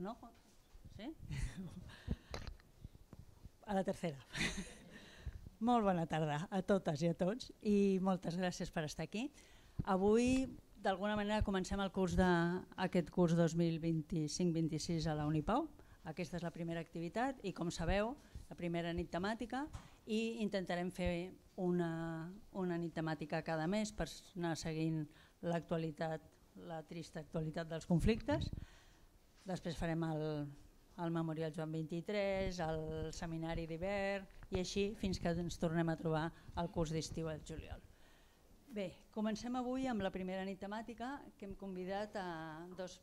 no? Sí? A la tercera. Molt bona tarda a totes i a tots i moltes gràcies per estar aquí. Avui, d'alguna manera, comencem aquest curs 2025-26 a la Unipau. Aquesta és la primera activitat i, com sabeu, la primera nit temàtica, i intentarem fer una nit temàtica cada mes per anar seguint l'actualitat, la trista actualitat dels conflictes. Després farem el Memorial Joan 23, el seminari d'hivern i així fins que ens tornem a trobar al curs d'estiu al juliol. Bé, comencem avui amb la primera nit temàtica, que hem convidat a dos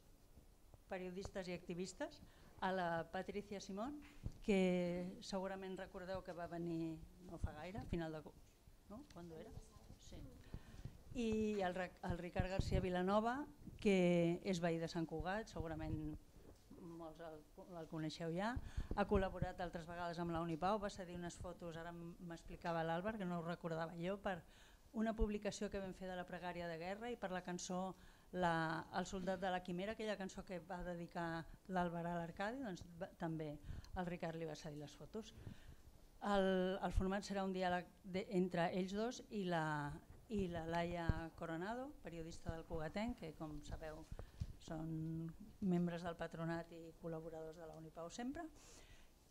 periodistes i activistes, a la Patricia Simón, que segurament recordeu que va venir no fa gaire, a final de curs, no? Quan era? Sí. I el Ricard García Vilanova, que és veí de Sant Cugat, segurament molts el coneixeu ja, ha col·laborat altres vegades amb la Unipau, va cedir unes fotos, ara m'explicava l'Àlvar, que no ho recordava jo, per una publicació que vam fer de la pregària de guerra i per la cançó El soldat de la quimera, aquella cançó que va dedicar l'Àlvar a l'Arcadi, doncs també el Ricard li va cedir les fotos. El format serà un diàleg entre ells dos i la Laia Coronado, periodista del Cugatenc, que com sabeu són membres del patronat i col·laboradors de la Unipau sempre,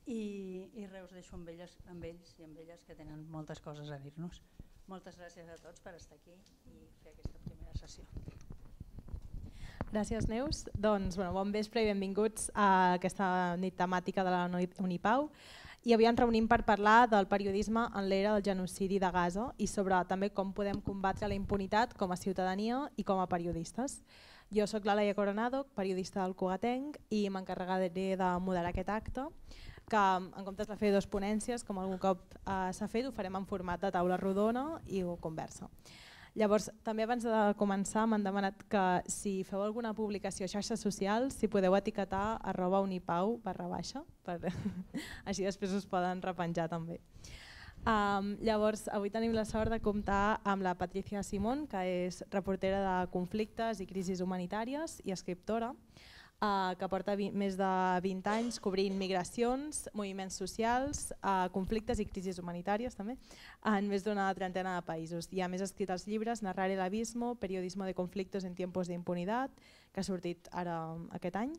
i res, us deixo amb ells i amb elles, que tenen moltes coses a dir-nos. Moltes gràcies a tots per estar aquí i fer aquesta primera sessió. Gràcies, Neus. Doncs, bon vespre i benvinguts a aquesta nit temàtica de la Unipau. I avui ens reunim per parlar del periodisme en l'era del genocidi de Gaza i sobre també com podem combatre la impunitat com a ciutadania i com a periodistes. Jo sóc la Laia Coronado, periodista del Cugatenc, i m'encarregaré de moderar aquest acte, que en comptes de fer dues ponències, com algun cop s'ha fet, ho farem en format de taula rodona i conversa. Llavors, també abans de començar m'han demanat que si feu alguna publicació a xarxes socials, si podeu etiquetar @unipau_, així després us poden repenjar també. Llavors, avui tenim la sort de comptar amb la Patricia Simón, que és reportera de conflictes i crisis humanitàries i escriptora, que porta més de 20 anys cobrint migracions, moviments socials, conflictes i crisis humanitàries també, en més d'una trentena de països. I a més ha escrit els llibres Narrar el abismo, Periodismo de conflictos en tiempos de impunidad, que ha sortit ara aquest any,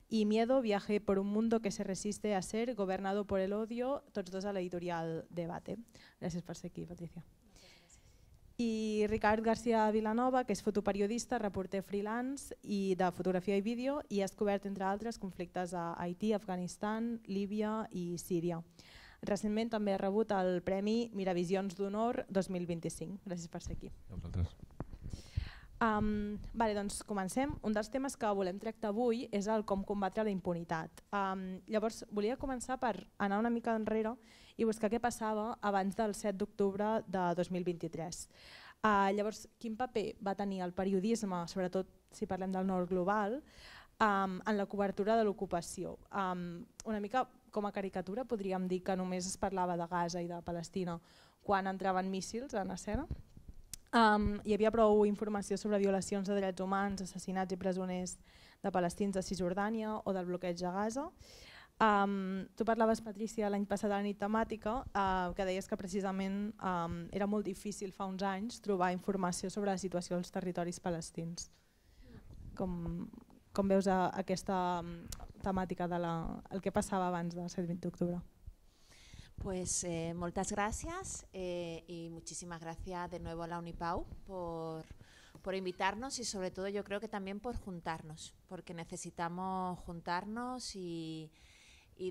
i Miedo, viaje por un mundo que se resiste a ser gobernado por el odio, tots dos a l'editorial Debate. Gràcies per ser aquí, Patricia. I Ricard García Vilanova, que és fotoperiodista, reporter freelance i de fotografia i vídeo, i ha descobert, entre altres, conflictes a Haití, Afganistan, Líbia i Síria. Recentment també ha rebut el Premi Miravisions d'Honor 2025. Gràcies per ser aquí. A vosaltres. Doncs comencem. Un dels temes que volem tractar avui és el com combatre la impunitat. Llavors volia començar per anar una mica enrere i buscar què passava abans del 7 d'octubre de 2023. Llavors, quin paper va tenir el periodisme, sobretot si parlem del nord global, en la cobertura de l'ocupació? Una mica com a caricatura podríem dir que només es parlava de Gaza i de Palestina quan entraven míssils en escena. Hi havia prou informació sobre violacions de drets humans, assassinats i presoners de palestins de Cisjordània o del bloqueig de Gaza. Tu parlaves, Patricia, l'any passat a la nit temàtica, que deies que precisament era molt difícil fa uns anys trobar informació sobre la situació als territoris palestins. Com veus aquesta temàtica del que passava abans del 7 d'octubre? Pues muchas gracias y muchísimas gracias de nuevo a la Unipau por invitarnos y sobre todo yo creo que también por juntarnos, porque necesitamos juntarnos y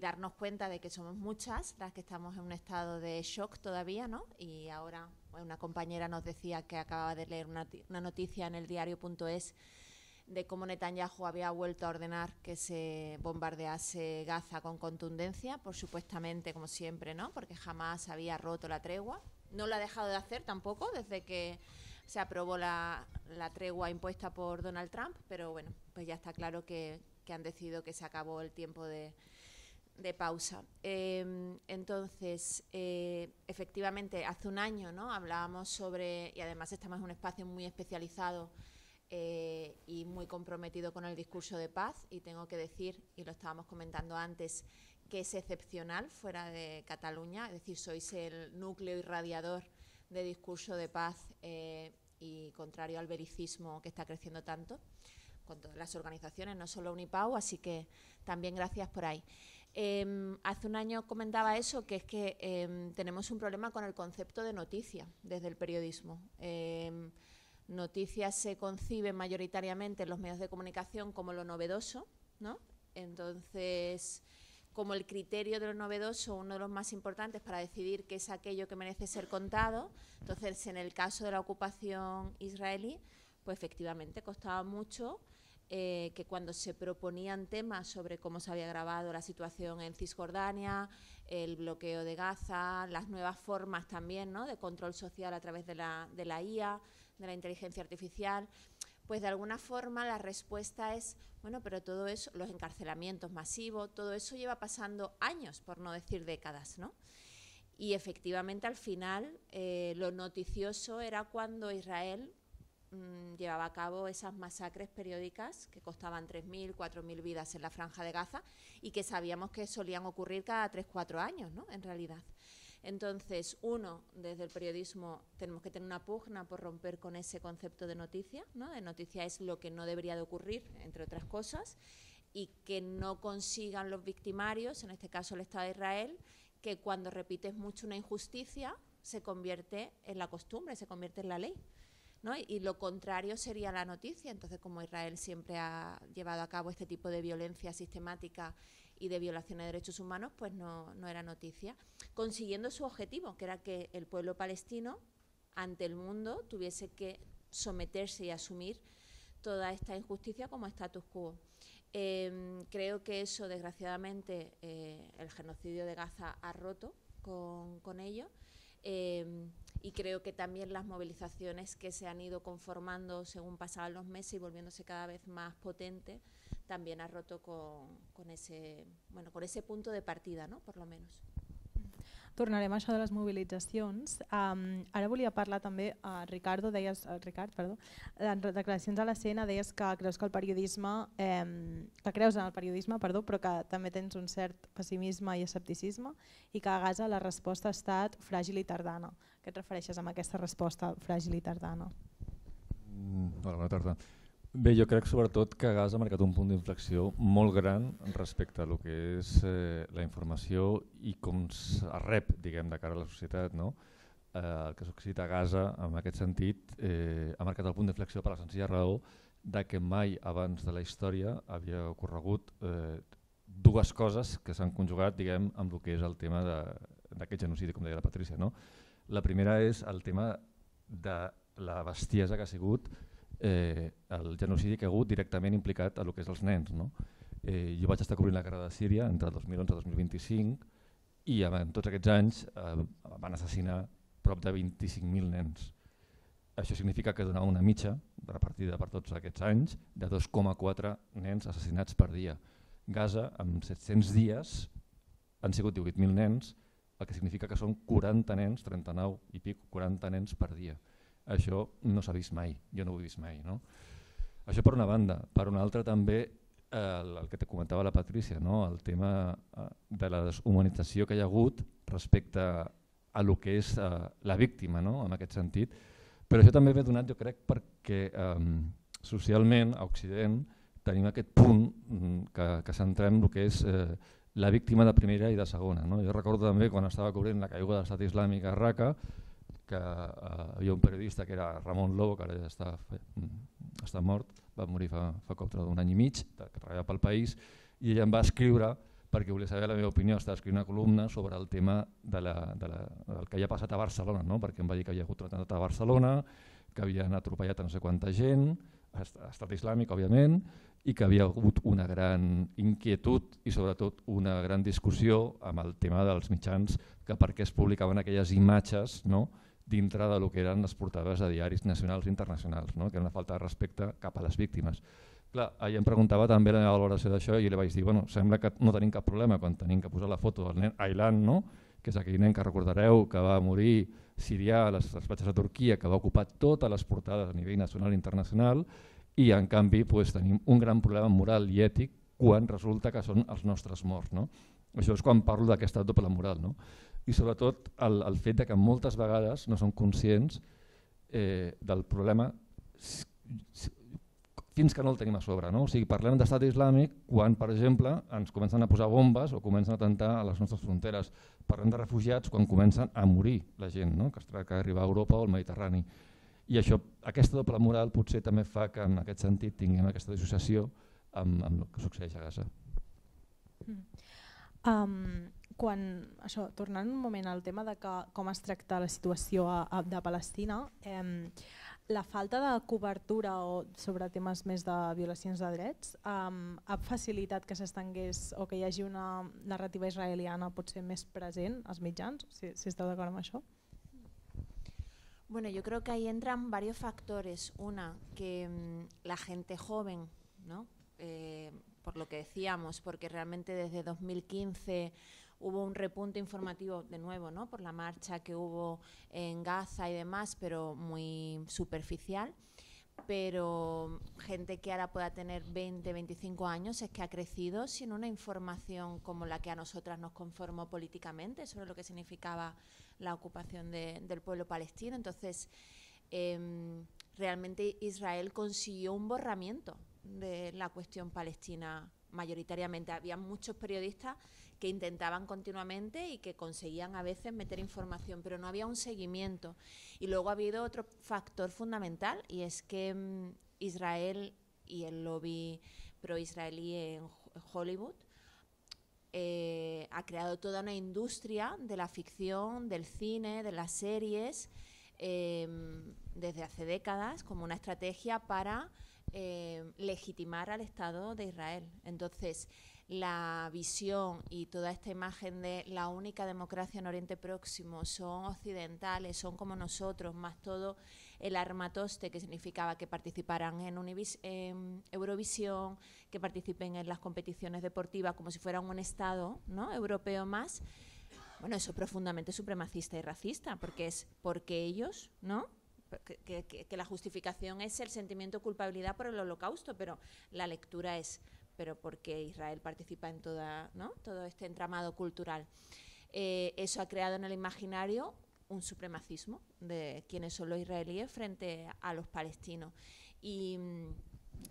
darnos cuenta de que somos muchas las que estamos en un estado de shock todavía, ¿no? Y ahora una compañera nos decía que acababa de leer una noticia en el diario.es de cómo Netanyahu había vuelto a ordenar que se bombardease Gaza con contundencia, por supuestamente, como siempre, ¿no? Porque jamás había roto la tregua. No lo ha dejado de hacer tampoco desde que se aprobó la tregua impuesta por Donald Trump, pero bueno, pues ya está claro que han decidido que se acabó el tiempo de pausa. Entonces, efectivamente, hace un año, ¿no?, hablábamos sobre, y además estamos en un espacio muy especializado y muy comprometido con el discurso de paz, y tengo que decir, y lo estábamos comentando antes, que es excepcional fuera de Cataluña, es decir, sois el núcleo irradiador de discurso de paz y contrario al belicismo que está creciendo tanto, con todas las organizaciones, no solo Unipau, así que también gracias por ahí. Hace un año comentaba eso, que es que tenemos un problema con el concepto de noticia desde el periodismo. Noticias se conciben mayoritariamente en los medios de comunicación como lo novedoso, ¿no? Entonces, como el criterio de lo novedoso, uno de los más importantes para decidir qué es aquello que merece ser contado. Entonces, en el caso de la ocupación israelí, pues efectivamente costaba mucho que cuando se proponían temas sobre cómo se había agravado la situación en Cisjordania, el bloqueo de Gaza, las nuevas formas también, ¿no?, de control social a través de la IA, de la inteligencia artificial, pues de alguna forma la respuesta es, bueno, pero todo eso, los encarcelamientos masivos, todo eso lleva pasando años, por no decir décadas, ¿no? Y efectivamente al final lo noticioso era cuando Israel llevaba a cabo esas masacres periódicas que costaban 3.000, 4.000 vidas en la Franja de Gaza y que sabíamos que solían ocurrir cada 3-4 años, ¿no?, en realidad. Entonces, desde el periodismo tenemos que tener una pugna por romper con ese concepto de noticia, ¿no? De noticia es lo que no debería de ocurrir, entre otras cosas, y que no consigan los victimarios, en este caso el Estado de Israel, que cuando repites mucho una injusticia se convierte en la costumbre, se convierte en la ley, ¿no? Y lo contrario sería la noticia. Entonces, como Israel siempre ha llevado a cabo este tipo de violencia sistemática y de violaciones de derechos humanos, pues no era noticia, consiguiendo su objetivo, que era que el pueblo palestino ante el mundo tuviese que someterse y asumir toda esta injusticia como status quo. Creo que eso, desgraciadamente, el genocidio de Gaza ha roto con ello, y creo que también las movilizaciones que se han ido conformando según pasaban los meses y volviéndose cada vez más potentes, también ha roto con ese punto de partida, no?, por lo menos. Tornarem a això de les mobilitzacions. Ara volia parlar també, Ricard, en declaracions a l'escena deies que creus que el periodisme, que creus en el periodisme, però que també tens un cert pessimisme i escepticisme i que a Gaza la resposta ha estat fràgil i tardana. Què et refereixes amb aquesta resposta fràgil i tardana? Bona tarda. Bé, jo crec sobretot que Gaza ha marcat un punt d'inflexió molt gran respecte a lo que és la informació i com es rep, diguem, de cara a la societat, no? El que succeït a Gaza, en aquest sentit, ha marcat el punt d'inflexió per la senzilla raó de que mai abans de la història havia ocorregut dues coses que s'han conjugat, diguem, amb el que és el tema d'aquest genocidi, com deia la Patrícia, no? La primera és el tema de la bestiesa que ha sigut el genocidi que ha hagut directament implicat a lo que és els nens, no? Jo vaig estar cobrint la guerra de Síria entre 2011 i 2025 i en tots aquests anys van assassinar prop de 25.000 nens. Això significa que donava una mitja repartida per tots aquests anys de 2,4 nens assassinats per dia. Gaza, en 700 dies, han sigut 18.000 nens, el que significa que són 40 nens, 39 i pico, 40 nens per dia. Això no s'ha vist mai, jo no ho he vist mai, no? Això per una banda. Per una altra també el que te comentava la Patrícia, no? El tema de la deshumanització que hi ha hagut respecte a lo que és la víctima, no? En aquest sentit. Però això també ve donat, jo crec, perquè socialment a Occident tenim aquest punt que centrem el que és la víctima de primera i de segona, no? Jo recordo també quan estava cobrint la caiguda de l'Estat Islàmic a Raqqa, que hi ha un periodista que era Ramon Lobo, que ara ja està mort, va morir fa cop d'un any i mig, que treballava pel País, i ella em va escriure, perquè volia saber la meva opinió, estava escrivint una columna sobre el tema del que havia passat a Barcelona, no? Perquè em va dir que havia hagut un atemptat a Barcelona, que havien atropellat a no sé quanta gent, Estat Islàmic, òbviament, i que havia hagut una gran inquietud i sobretot una gran discussió amb el tema dels mitjans, que per què es publicaven aquelles imatges, no?, dintre del que eren les portades de diaris nacionals i internacionals, no? Que era una falta de respecte cap a les víctimes. Clar, ella em preguntava també la meva valoració d'això i li vaig dir, bueno, sembla que no tenim cap problema quan tenim que posar la foto del nen Aylan, no? Que és aquell nen que recordareu que va morir sirià a les platges de Turquia, que va ocupar totes les portades a nivell nacional i internacional, i en canvi tenim un gran problema moral i ètic quan resulta que són els nostres morts. No? Això és quan parlo d'aquesta doble moral. No? I sobretot el fet de que moltes vegades no som conscients del problema fins que no el tenim a sobre. No? O sigui, parlem d'estat islàmic quan, per exemple, ens comencen a posar bombes o comencen a atemptar a les nostres fronteres. Parlem de refugiats quan comencen a morir la gent, no? Que es tracta d'arribar a Europa o al Mediterrani. I això, aquesta doble moral potser també fa que en aquest sentit tinguem aquesta dissociació amb el que succeeix a Gaza. Tornant un moment al tema de com es tracta la situació de Palestina, la falta de cobertura sobre temes més de violacions de drets ha facilitat que s'estengués o que hi hagi una narrativa israeliana potser més present als mitjans, si esteu d'acord amb això? Bueno, yo creo que ahí entran varios factores. Una, que la gente joven, ¿no? Por lo que decíamos, porque realmente desde 2015 hubo un repunte informativo de nuevo, ¿no? Por la marcha que hubo en Gaza y demás, pero muy superficial. Pero gente que ahora pueda tener 20, 25 años es que ha crecido sin una información como la que a nosotras nos conformó políticamente sobre lo que significaba la ocupación del pueblo palestino. Entonces, realmente Israel consiguió un borramiento de la cuestión palestina mayoritariamente. Había muchos periodistas que intentaban continuamente y que conseguían a veces meter información, pero no había un seguimiento. Y luego ha habido otro factor fundamental, y es que Israel y el lobby pro-israelí en Hollywood ha creado toda una industria de la ficción, del cine, de las series, desde hace décadas, como una estrategia para legitimar al Estado de Israel. Entonces, la visión y toda esta imagen de la única democracia en Oriente Próximo son occidentales, son como nosotros, más todo el armatoste que significaba que participaran en Eurovisión, que participen en las competiciones deportivas como si fueran un Estado, ¿no?, europeo más. Bueno, eso es profundamente supremacista y racista, porque es porque ellos, ¿no?, que la justificación es el sentimiento de culpabilidad por el Holocausto, pero la lectura es pero porque Israel participa en todo este entramado cultural. Eso ha creado en el imaginario un supremacismo de quiénes son los israelíes frente a los palestinos. Y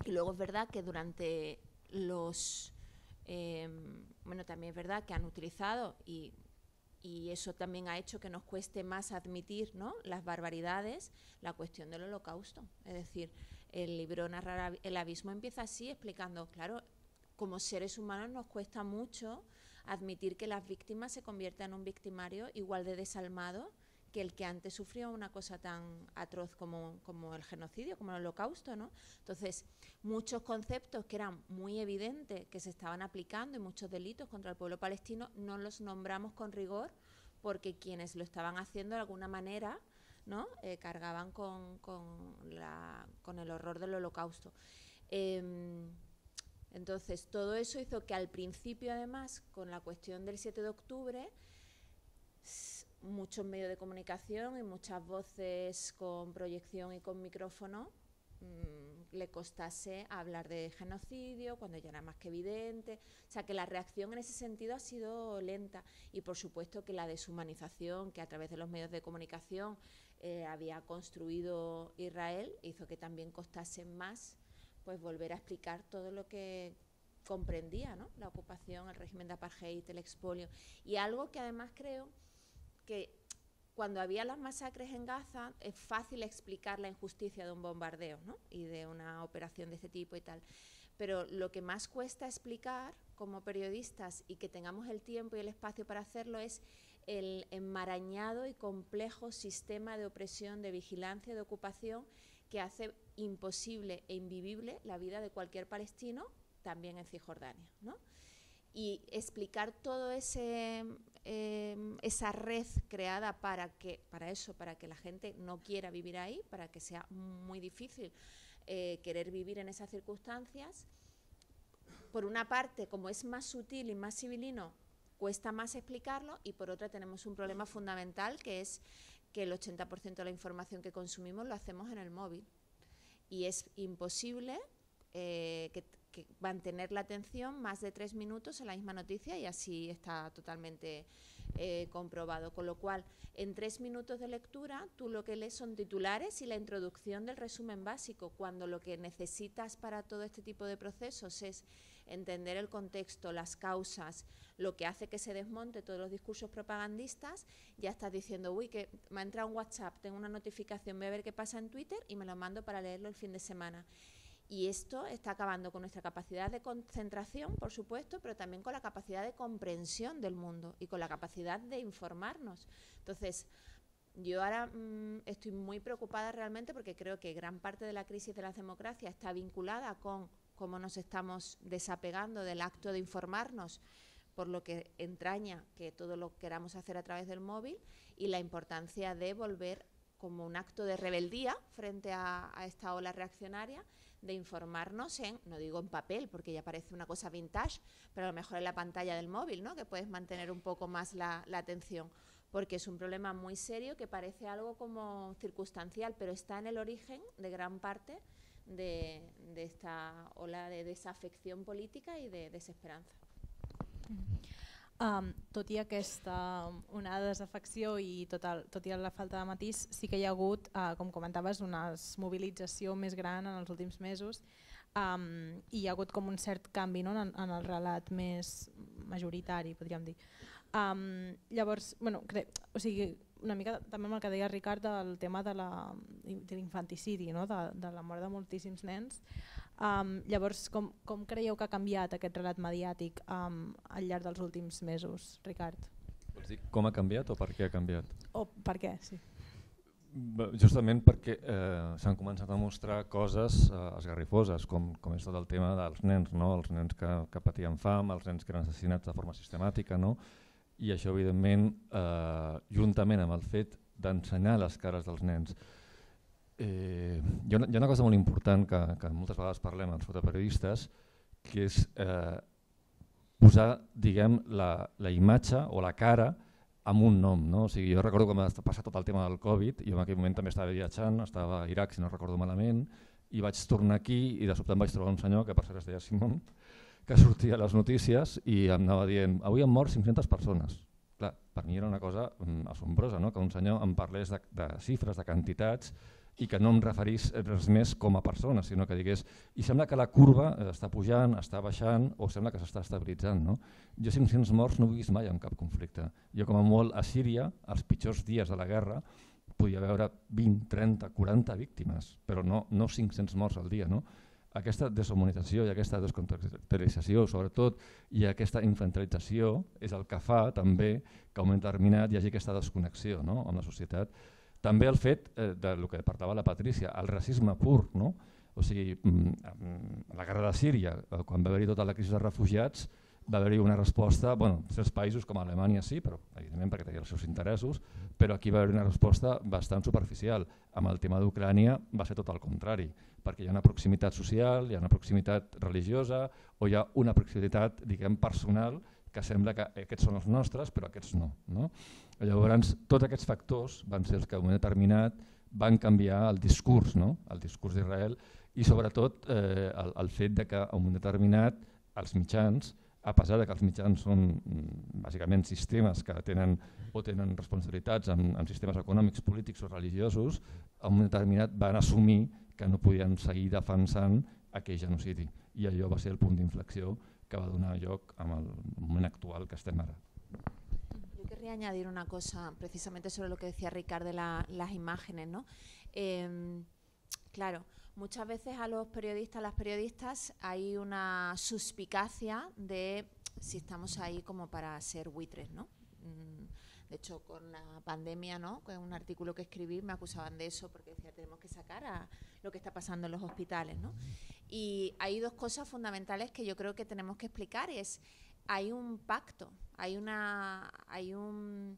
luego es verdad que durante los... también es verdad que han utilizado y eso también ha hecho que nos cueste más admitir, ¿no?, las barbaridades, la cuestión del Holocausto. Es decir, el libro Narrar el abismo empieza así, explicando, claro, como seres humanos nos cuesta mucho admitir que las víctimas se conviertan en un victimario igual de desalmado que el que antes sufrió una cosa tan atroz como el genocidio, como el Holocausto, ¿no? Entonces, muchos conceptos que eran muy evidentes que se estaban aplicando y muchos delitos contra el pueblo palestino no los nombramos con rigor porque quienes lo estaban haciendo de alguna manera, ¿no?, cargaban con el horror del Holocausto. Entonces, todo eso hizo que al principio, además, con la cuestión del 7 de octubre, muchos medios de comunicación y muchas voces con proyección y con micrófono le costase hablar de genocidio cuando ya era más que evidente. O sea, que la reacción en ese sentido ha sido lenta. Y, por supuesto, que la deshumanización que a través de los medios de comunicación había construido Israel hizo que también costase más pues volver a explicar todo lo que comprendía, ¿no?, la ocupación, el régimen de apartheid, el expolio. Y algo que además creo que cuando había las masacres en Gaza es fácil explicar la injusticia de un bombardeo, ¿no?, y de una operación de este tipo y tal. Pero lo que más cuesta explicar como periodistas y que tengamos el tiempo y el espacio para hacerlo es el enmarañado y complejo sistema de opresión, de vigilancia, de ocupación que hace imposible e invivible la vida de cualquier palestino, también en Cisjordania, ¿no? Y explicar todo esa red creada para que la gente no quiera vivir ahí, para que sea muy difícil querer vivir en esas circunstancias. Por una parte, como es más sutil y más civilino, cuesta más explicarlo, y por otra tenemos un problema fundamental, que es que el 80% de la información que consumimos lo hacemos en el móvil. y es imposible que mantener la atención más de 3 minutos en la misma noticia, y así está totalmente comprobado. Con lo cual, en 3 minutos de lectura, tú lo que lees son titulares y la introducción del resumen básico, cuando lo que necesitas para todo este tipo de procesos es entender el contexto, las causas, lo que hace que se desmonte todos los discursos propagandistas. Ya estás diciendo, uy, que me ha entrado un WhatsApp, tengo una notificación, voy a ver qué pasa en Twitter y me lo mando para leerlo el fin de semana. Y esto está acabando con nuestra capacidad de concentración, por supuesto, pero también con la capacidad de comprensión del mundo y con la capacidad de informarnos. Entonces, yo ahora estoy muy preocupada realmente, porque creo que gran parte de la crisis de las democracias está vinculada con cómo nos estamos desapegando del acto de informarnos, por lo que entraña que todo lo queramos hacer a través del móvil, y la importancia de volver como un acto de rebeldía frente a esta ola reaccionaria, de informarnos no digo en papel, porque ya parece una cosa vintage, pero a lo mejor en la pantalla del móvil, ¿no? Que puedes mantener un poco más la atención, porque es un problema muy serio que parece algo como circunstancial, pero está en el origen de gran parte de esta ola de desafección política y de desesperanza. Tot i aquesta onada de desafecció i tot i la falta de matís, sí que hi ha hagut, com comentaves, una mobilització més gran en els últims mesos, i hi ha hagut com un cert canvi, no? en el relat més majoritari, podríem dir. Llavors, bueno, una mica també amb el que deia Ricard del tema de l'infanticidi, no? de la mort de moltíssims nens. Llavors, com creieu que ha canviat aquest relat mediàtic al llarg dels últims mesos, Ricard? Vols dir com ha canviat o per què ha canviat? O per què, sí. Justament perquè s'han començat a mostrar coses esgarrifoses, com és tot el tema dels nens, no? Els nens que patien fam, els nens que eren assassinats de forma sistemàtica, no? I això, evidentment, juntament amb el fet d'ensenyar les cares dels nens. Hi ha una cosa molt important que moltes vegades parlem els fotoperiodistes, que és posar, diguem, la imatge o la cara amb un nom, no? O sigui, jo recordo quan va passar tot el tema del Covid, jo en aquell moment també estava viatjant, estava a Iraq, si no recordo malament, i vaig tornar aquí i de sobte em vaig trobar un senyor, que per cert es deia Simón, que sortia a les notícies i em anava dient, avui han mort 500 persones. Clar, per mi era una cosa assombrosa, no? Que un senyor em parlés de xifres, de quantitats, i que no em referís res més com a persona, sinó que digués, i sembla que la curva està pujant, està baixant, o sembla que s'està estabilitzant. No? Jo 500 morts no he vist mai en cap conflicte. Jo com a molt a Síria, als pitjors dies de la guerra, podia veure 20, 30, 40 víctimes, però no 500 morts al dia. No? Aquesta deshumanització i aquesta descontextualització, sobretot, i aquesta infantilització és el que fa també que a un moment determinat hi hagi aquesta desconnexió, no? amb la societat. També el fet del que parlava la Patrícia, el racisme pur, no? O sigui, la guerra de Síria, quan va haver-hi tota la crisi de refugiats, va haver-hi una resposta, bueno, certs països com Alemanya sí, però evidentment perquè tenia els seus interessos, però aquí va haver una resposta bastant superficial. Amb el tema d'Ucrània va ser tot el contrari, perquè hi ha una proximitat social, hi ha una proximitat religiosa o hi ha una proximitat, diguem, personal, que sembla que aquests són els nostres, però aquests no. Llavors, tots aquests factors van ser els que en un moment determinat van canviar el discurs, el discurs d'Israel, i sobretot el fet que en un moment determinat els mitjans, a pesar que els mitjans són bàsicament sistemes que tenen responsabilitats en sistemes econòmics, polítics o religiosos, en un moment determinat van assumir que no podien seguir defensant aquell genocidi. I allò va ser el punt d'inflexió que va donar lloc al moment actual que estem ara. Yo querría añadir una cosa precisamente sobre lo que decía Ricard de las imágenes, ¿no? Claro, muchas veces a los periodistas, las periodistas, hay una suspicacia de si estamos ahí como para ser buitres, ¿no? De hecho, con la pandemia, ¿no? Con un artículo que escribí me acusaban de eso porque decía tenemos que sacar a lo que está pasando en los hospitales, ¿no? Y hay dos cosas fundamentales que yo creo que tenemos que explicar, y es hay un pacto, hay un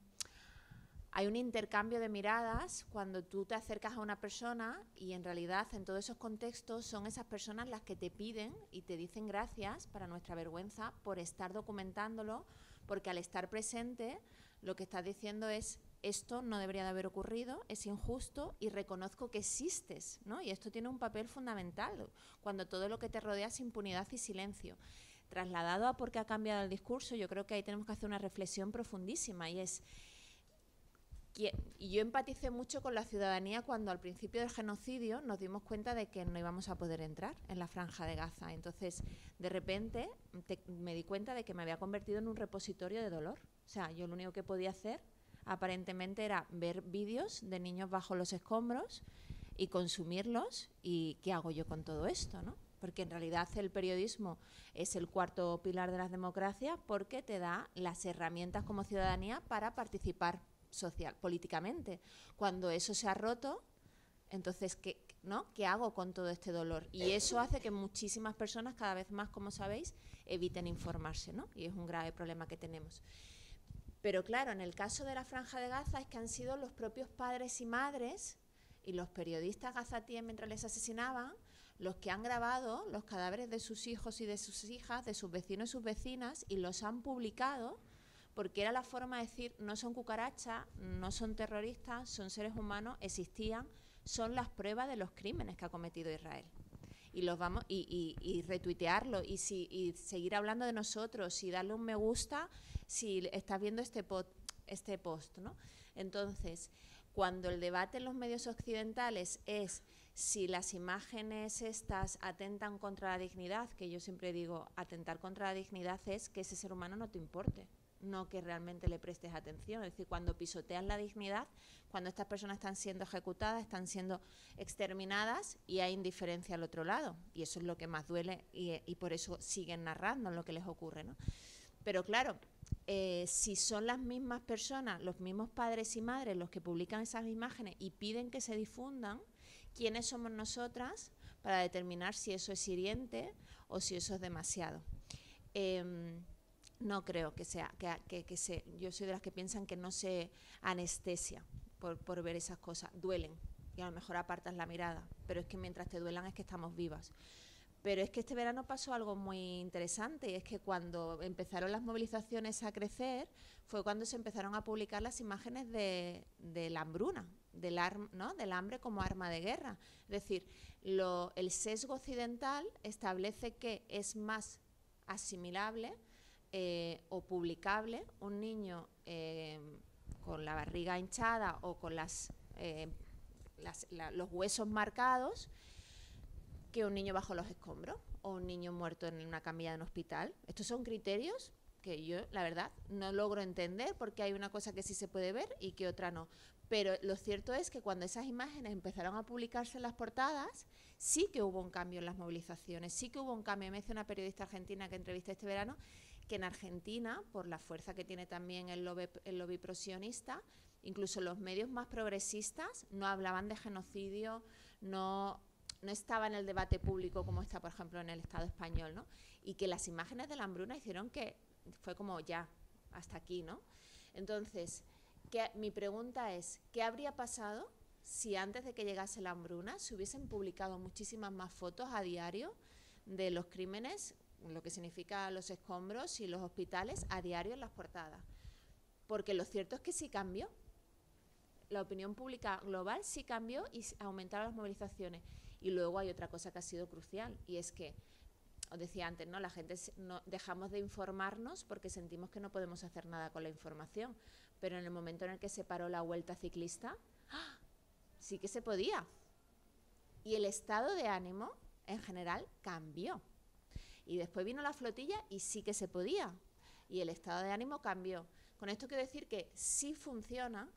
intercambio de miradas cuando tú te acercas a una persona, y en realidad en todos esos contextos son esas personas las que te piden y te dicen gracias, para nuestra vergüenza, por estar documentándolo, porque al estar presente lo que estás diciendo es esto no debería de haber ocurrido, es injusto y reconozco que existes, ¿no? Y esto tiene un papel fundamental cuando todo lo que te rodea es impunidad y silencio. Trasladado a por qué ha cambiado el discurso, yo creo que ahí tenemos que hacer una reflexión profundísima y es... Y yo empaticé mucho con la ciudadanía cuando al principio del genocidio nos dimos cuenta de que no íbamos a poder entrar en la Franja de Gaza. Entonces, de repente, me di cuenta de que me había convertido en un repositorio de dolor. O sea, yo lo único que podía hacer, aparentemente, era ver vídeos de niños bajo los escombros y consumirlos. ¿Y qué hago yo con todo esto, no? Porque en realidad el periodismo es el cuarto pilar de las democracias porque te da las herramientas como ciudadanía para participar políticamente. Cuando eso se ha roto, entonces, ¿qué hago con todo este dolor? Y eso hace que muchísimas personas, cada vez más, como sabéis, eviten informarse, ¿no? Y es un grave problema que tenemos. Pero claro, en el caso de la Franja de Gaza es que han sido los propios padres y madres y los periodistas gazatíes mientras les asesinaban los que han grabado los cadáveres de sus hijos y de sus hijas, de sus vecinos y sus vecinas, y los han publicado porque era la forma de decir, no son cucarachas, no son terroristas, son seres humanos, existían, son las pruebas de los crímenes que ha cometido Israel. Y los vamos y retuitearlo y seguir hablando de nosotros y darle un me gusta si estás viendo este post, ¿no? Entonces, cuando el debate en los medios occidentales es si las imágenes estas atentan contra la dignidad, que yo siempre digo, atentar contra la dignidad es que ese ser humano no te importe, no que realmente le prestes atención. Es decir, cuando pisotean la dignidad, cuando estas personas están siendo ejecutadas, están siendo exterminadas y hay indiferencia al otro lado. Y eso es lo que más duele y por eso siguen narrando lo que les ocurre, ¿no? Pero claro, si son las mismas personas, los mismos padres y madres los que publican esas imágenes y piden que se difundan, ¿quiénes somos nosotras para determinar si eso es hiriente o si eso es demasiado? No creo que sea, yo soy de las que piensan que no se anestesia por ver esas cosas. Duelen y a lo mejor apartas la mirada, pero es que mientras te duelan es que estamos vivas. Pero es que este verano pasó algo muy interesante y es que cuando empezaron las movilizaciones a crecer fue cuando se empezaron a publicar las imágenes de la hambruna, del hambre como arma de guerra. Es decir, el sesgo occidental establece que es más asimilable o publicable un niño con la barriga hinchada o con los huesos marcados que un niño bajo los escombros o un niño muerto en una camilla de un hospital. Estos son criterios que yo, la verdad, no logro entender porque hay una cosa que sí se puede ver y que otra no. Pero lo cierto es que cuando esas imágenes empezaron a publicarse en las portadas, sí que hubo un cambio en las movilizaciones, sí que hubo un cambio. Me dice una periodista argentina que entrevisté este verano que en Argentina, por la fuerza que tiene también el lobby prosionista, incluso los medios más progresistas no hablaban de genocidio, no estaba en el debate público como está, por ejemplo, en el Estado español, ¿no? Y que las imágenes de la hambruna hicieron que fue como ya, hasta aquí, ¿no? Entonces, mi pregunta es, ¿qué habría pasado si antes de que llegase la hambruna se hubiesen publicado muchísimas más fotos a diario de los crímenes, lo que significa los escombros y los hospitales a diario en las portadas? Porque lo cierto es que sí cambió. La opinión pública global sí cambió y aumentaron las movilizaciones. Y luego hay otra cosa que ha sido crucial y es que, os decía antes, ¿no? La gente dejamos de informarnos porque sentimos que no podemos hacer nada con la información, pero en el momento en el que se paró la vuelta ciclista, ¡ah!, sí que se podía. Y el estado de ánimo en general cambió. Y después vino la flotilla y sí que se podía. Y el estado de ánimo cambió. Con esto quiero decir que sí funciona,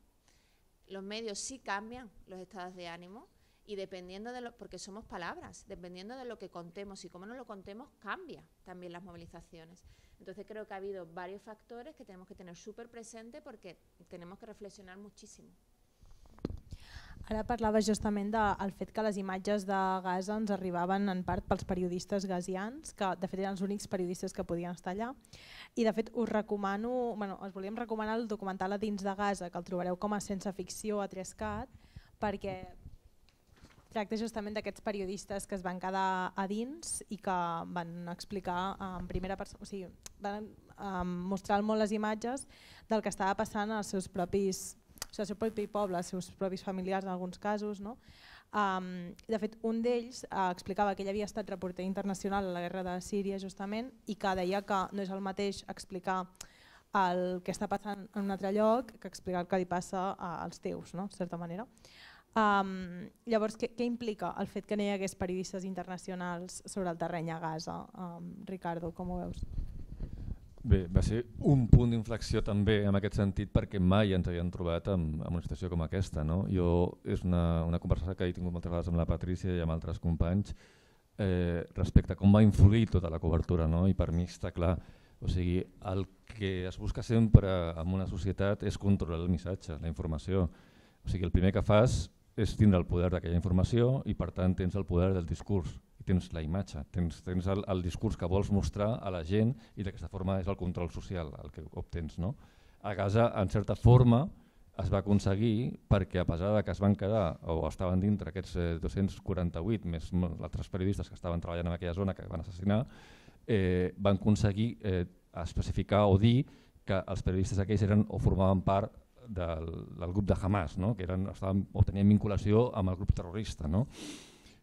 los medios sí cambian los estados de ánimo. Y dependiendo porque somos palabras, dependiendo de lo que contemos y cómo nos lo contemos, cambia también las movilizaciones. Entonces creo que ha habido varios factores que tenemos que tener súper presentes porque tenemos que reflexionar muchísimo. Ara parlaves justament del fet que les imatges de Gaza ens arribaven en part pels periodistes gazians, que de fet eren els únics periodistes que podien estar allà. I de fet us recomano, us volíem recomanar el documental A dins de Gaza, que el trobareu com a Sense ficció a 3cat, perquè tracta justament d'aquests periodistes que es van quedar a dins i que van explicar en primera persona, o sigui, van mostrar al món les imatges del que estava passant als seus propis o sigui, el seu propi poble, els seus propis familiars en alguns casos. No? De fet, un d'ells explicava que ell havia estat reporter internacional a la guerra de Síria justament i que deia que no és el mateix explicar el que està passant en un altre lloc que explicar el que li passa als teus, no? De certa manera. Llavors, què implica el fet que no hi hagués periodistes internacionals sobre el terreny a Gaza? Ricardo, com ho veus? Bé, va ser un punt d'inflexió també en aquest sentit perquè mai ens havíem trobat en una situació com aquesta. No? És una conversació que he tingut moltes vegades amb la Patrícia i amb altres companys respecte a com va influir tota la cobertura, no? I per mi està clar. O sigui, el que es busca sempre en una societat és controlar el missatge, la informació. O sigui, el primer que fas és tindre el poder d'aquella informació i per tant tens el poder del discurs, tens la imatge, tens el discurs que vols mostrar a la gent i d'aquesta forma és el control social el que obtens. No? A Gaza, en certa forma, es va aconseguir perquè a pesar de que es van quedar o estaven dintre aquests 248 més altres periodistes que estaven treballant en aquella zona que van assassinar, van aconseguir especificar o dir que els periodistes aquells eren o formaven part del grup de Hamas, no? Que o tenien vinculació amb el grup terrorista. No?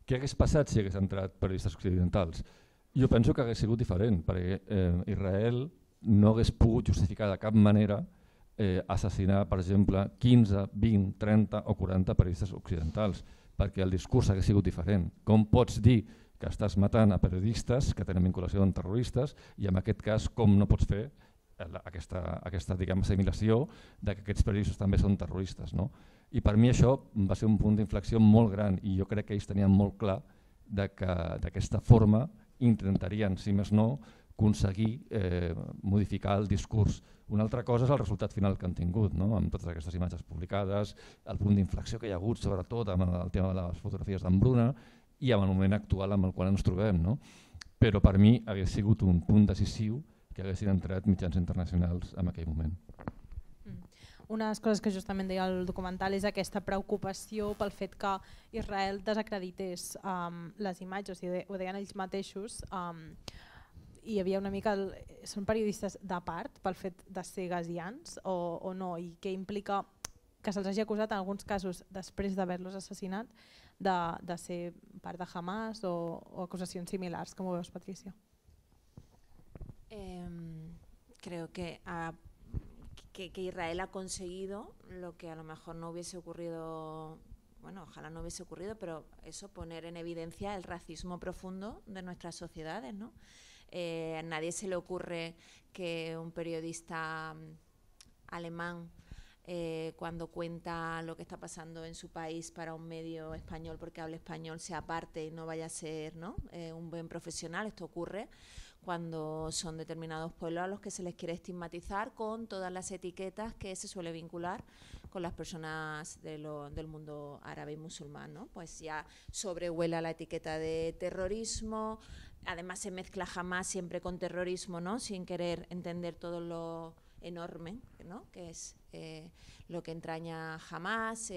Què hagués passat si hagués entrat periodistes occidentals? Jo penso que hagués sigut diferent, perquè Israel no hagués pogut justificar de cap manera assassinar, per exemple, 15, 20, 30 o 40 periodistes occidentals, perquè el discurs hagués sigut diferent. Com pots dir que estàs matant a periodistes que tenen vinculació amb terroristes i en aquest cas com no pots fer aquesta assimilació de que aquests periodistes també són terroristes. No? I per mi això va ser un punt d'inflexió molt gran i jo crec que ells tenien molt clar que d'aquesta forma intentarien, si més no, aconseguir modificar el discurs. Una altra cosa és el resultat final que han tingut, no? Amb totes aquestes imatges publicades, el punt d'inflexió que hi ha hagut sobretot amb el tema de les fotografies d'Embruna i amb el moment actual amb el qual ens trobem. No? Però per mi hagués sigut un punt decisiu que haguessin entrat mitjans internacionals en aquell moment. Una de les coses que justament deia el documental és aquesta preocupació pel fet que Israel desacredités les imatges, ho deien ells mateixos, i hi havia una mica, són periodistes de part pel fet de ser gazians o no, i què implica que se'ls hagi acusat en alguns casos després d'haver-los assassinat de ser part de Hamas o acusacions similars. Com ho veus, Patricia? Creo que Israel ha conseguido lo que a lo mejor no hubiese ocurrido, bueno, ojalá no hubiese ocurrido, pero eso, poner en evidencia el racismo profundo de nuestras sociedades, ¿no? A nadie se le ocurre que un periodista alemán cuando cuenta lo que está pasando en su país para un medio español porque habla español se aparte y no vaya a ser, ¿no? Un buen profesional. Esto ocurre cuando son determinados pueblos a los que se les quiere estigmatizar con todas las etiquetas que se suele vincular con las personas del mundo árabe y musulmán, ¿no? Pues ya sobrevuela la etiqueta de terrorismo, además se mezcla Hamas siempre con terrorismo, ¿no? Sin querer entender todo lo enorme, ¿no? Que es lo que entraña Hamas.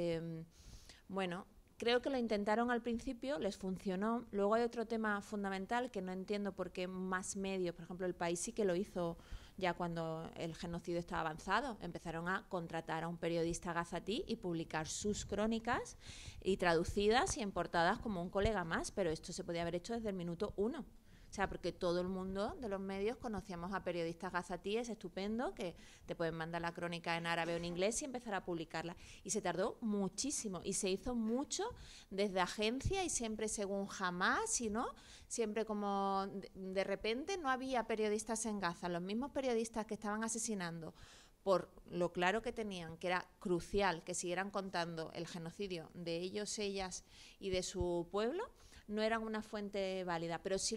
Bueno, creo que lo intentaron al principio, les funcionó. Luego hay otro tema fundamental que no entiendo por qué más medios, por ejemplo El País sí que lo hizo ya cuando el genocidio estaba avanzado, empezaron a contratar a un periodista gazatí y publicar sus crónicas y traducidas y importadas como un colega más, pero esto se podía haber hecho desde el minuto 1. O sea, porque todo el mundo de los medios conocíamos a periodistas gazatíes estupendos que te pueden mandar la crónica en árabe o en inglés y empezar a publicarla. Y se tardó muchísimo y se hizo mucho desde agencia y siempre según Hamas, y no, siempre como de repente no había periodistas en Gaza. Los mismos periodistas que estaban asesinando por lo claro que tenían, que era crucial que siguieran contando el genocidio de ellos, ellas y de su pueblo, no eran una fuente válida, pero sí,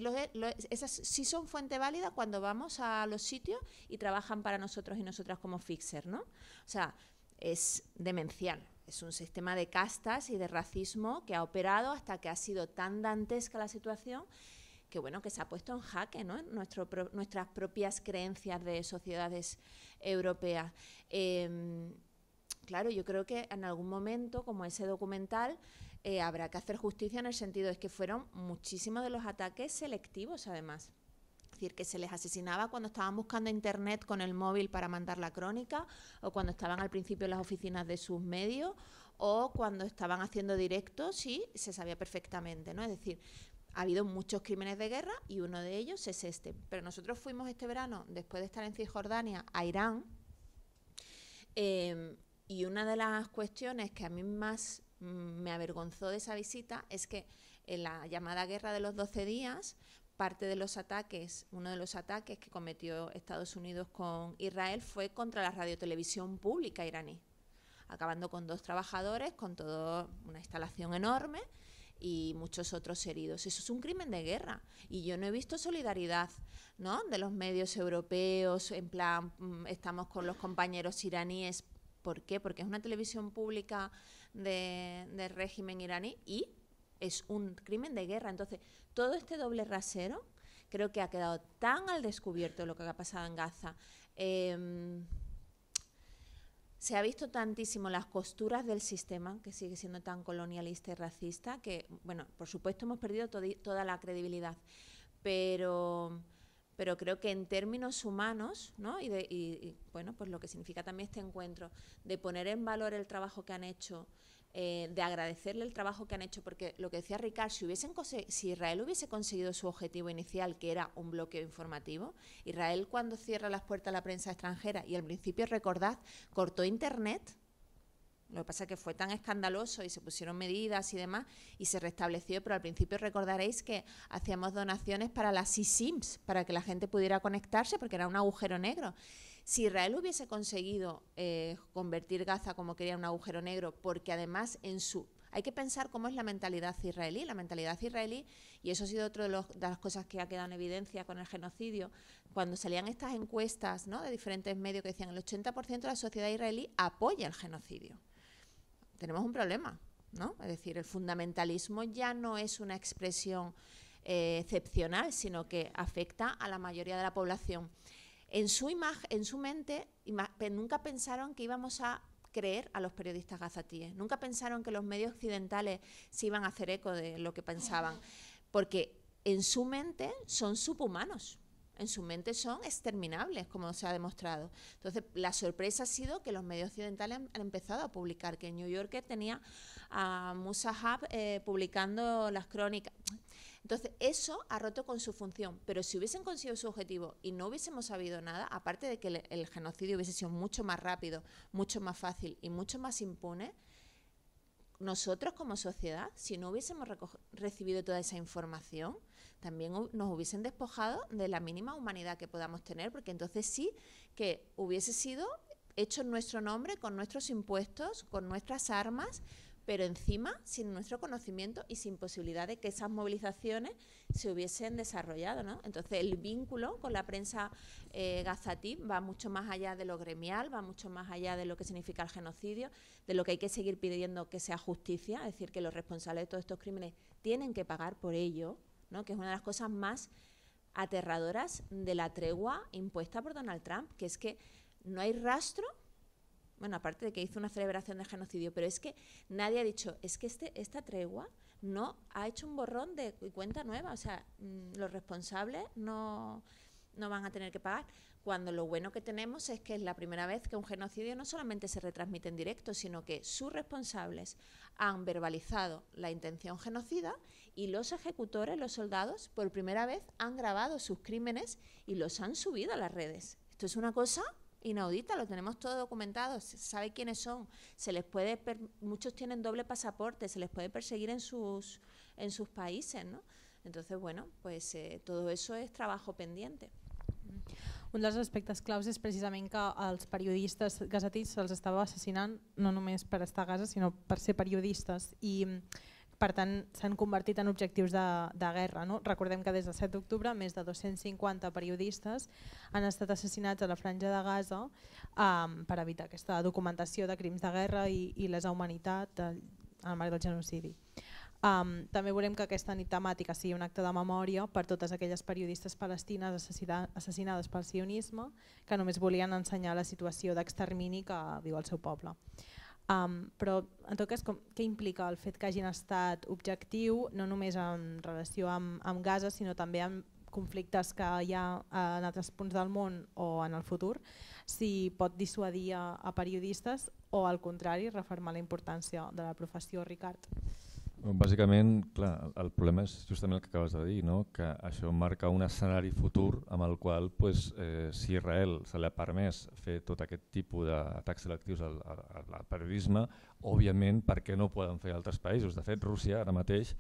esas sí son fuente válida cuando vamos a los sitios y trabajan para nosotros y nosotras como fixer, ¿no? O sea, es demencial, es un sistema de castas y de racismo que ha operado hasta que ha sido tan dantesca la situación que, bueno, que se ha puesto en jaque, ¿no? Nuestras propias creencias de sociedades europeas. Claro, yo creo que en algún momento, como ese documental, habrá que hacer justicia en el sentido de que fueron muchísimos de los ataques selectivos, además. Es decir, que se les asesinaba cuando estaban buscando internet con el móvil para mandar la crónica, o cuando estaban al principio en las oficinas de sus medios, o cuando estaban haciendo directos y se sabía perfectamente, ¿no? Es decir, ha habido muchos crímenes de guerra y uno de ellos es este. Pero nosotros fuimos este verano, después de estar en Cisjordania, a Irán, y una de las cuestiones que a mí más me avergonzó de esa visita es que en la llamada guerra de los 12 días, parte de los ataques, uno de los ataques que cometió Estados Unidos con Israel fue contra la radiotelevisión pública iraní, acabando con 2 trabajadores, con toda una instalación enorme y muchos otros heridos. Eso es un crimen de guerra y yo no he visto solidaridad, ¿no?, de los medios europeos, en plan, estamos con los compañeros iraníes. ¿Por qué? Porque es una televisión pública del régimen iraní y es un crimen de guerra. Entonces, todo este doble rasero creo que ha quedado tan al descubierto lo que ha pasado en Gaza. Se ha visto tantísimo las costuras del sistema, que sigue siendo tan colonialista y racista, que, bueno, por supuesto hemos perdido toda la credibilidad, pero creo que en términos humanos, ¿no?, y bueno, pues lo que significa también este encuentro, de poner en valor el trabajo que han hecho, de agradecerle el trabajo que han hecho, porque lo que decía Ricard, si Israel hubiese conseguido su objetivo inicial, que era un bloqueo informativo, Israel cuando cierra las puertas a la prensa extranjera, y al principio, recordad, cortó internet, lo que pasa es que fue tan escandaloso y se pusieron medidas y demás y se restableció, pero al principio recordaréis que hacíamos donaciones para las eSIMs, para que la gente pudiera conectarse, porque era un agujero negro. Si Israel hubiese conseguilas convertir Gaza como quería un agujero negro, porque además hay que pensar cómo es la mentalidad israelí. La mentalidad israelí, y eso ha sido otra de las cosas que ha quedado en evidencia con el genocidio, cuando salían estas encuestas, ¿no?, de diferentes medios que decían el 80% de la sociedad israelí apoya el genocidio. Tenemos un problema, ¿no? Es decir, el fundamentalismo ya no es una expresión excepcional, sino que afecta a la mayoría de la población. En su mente, nunca pensaron que íbamos a creer a los periodistas gazatíes, nunca pensaron que los medios occidentales se iban a hacer eco de lo que pensaban, porque en su mente son subhumanos, en su mente son exterminables, como se ha demostrado. Entonces, la sorpresa ha sido que los medios occidentales han empezado a publicar, que en New Yorker tenía a Musa Hab publicando las crónicas. Entonces, eso ha roto con su función, pero si hubiesen conseguido su objetivo y no hubiésemos sabido nada, aparte de que el genocidio hubiese sido mucho más rápido, mucho más fácil y mucho más impune, nosotros como sociedad, si no hubiésemos recibido toda esa información, también nos hubiesen despojado de la mínima humanidad que podamos tener, porque entonces sí que hubiese sido hecho en nuestro nombre, con nuestros impuestos, con nuestras armas, pero encima sin nuestro conocimiento y sin posibilidad de que esas movilizaciones se hubiesen desarrollado, ¿no? Entonces el vínculo con la prensa gazatí va mucho más allá de lo gremial, va mucho más allá de lo que significa el genocidio, de lo que hay que seguir pidiendo que sea justicia, es decir, que los responsables de todos estos crímenes tienen que pagar por ello, ¿no?, que es una de las cosas más aterradoras de la tregua impuesta por Donald Trump, que es que no hay rastro. Bueno, aparte de que hizo una celebración de genocidio, pero es que nadie ha dicho, es que esta tregua no ha hecho un borrón de cuenta nueva, o sea, los responsables no van a tener que pagar, cuando lo bueno que tenemos es que es la primera vez que un genocidio no solamente se retransmite en directo, sino que sus responsables han verbalizado la intención genocida y los ejecutores, los soldados, por primera vez han grabado sus crímenes y los han subido a las redes. Esto es una cosa inaudita, lo tenemos todo documentado, se sabe quiénes son, muchos tienen doble pasaporte, se les puede perseguir en sus países, ¿no? Entonces, bueno, pues todo eso es trabajo pendiente. Un dels aspectes claus és precisament que els periodistes gazatis se'ls estava assassinant no només per estar a Gaza, sinó per ser periodistes i per tant s'han convertit en objectius de guerra, no? Recordem que des del 7 d'octubre més de 250 periodistes han estat assassinats a la franja de Gaza per evitar aquesta documentació de crims de guerra i lesa humanitat en el marc del genocidi. També volem que aquesta nit temàtica sigui un acte de memòria per totes aquelles periodistes palestines assassinades pel sionisme que només volien ensenyar la situació d'extermini que viu el seu poble. Però en tot cas, què implica el fet que hagin estat objectiu no només en relació amb Gaza, sinó també conflictes que hi ha en altres punts del món o en el futur, si pot dissuadir a periodistes o al contrari refermar la importància de la professió, Ricard. Bàsicament, clar, el problema és justament el que acabes de dir, no? Que això marca un escenari futur amb el qual si Israel se li ha permès fer tot aquest tipus d'atacs selectius al periodisme, òbviament per què no ho poden fer altres països? De fet, Rússia ara mateix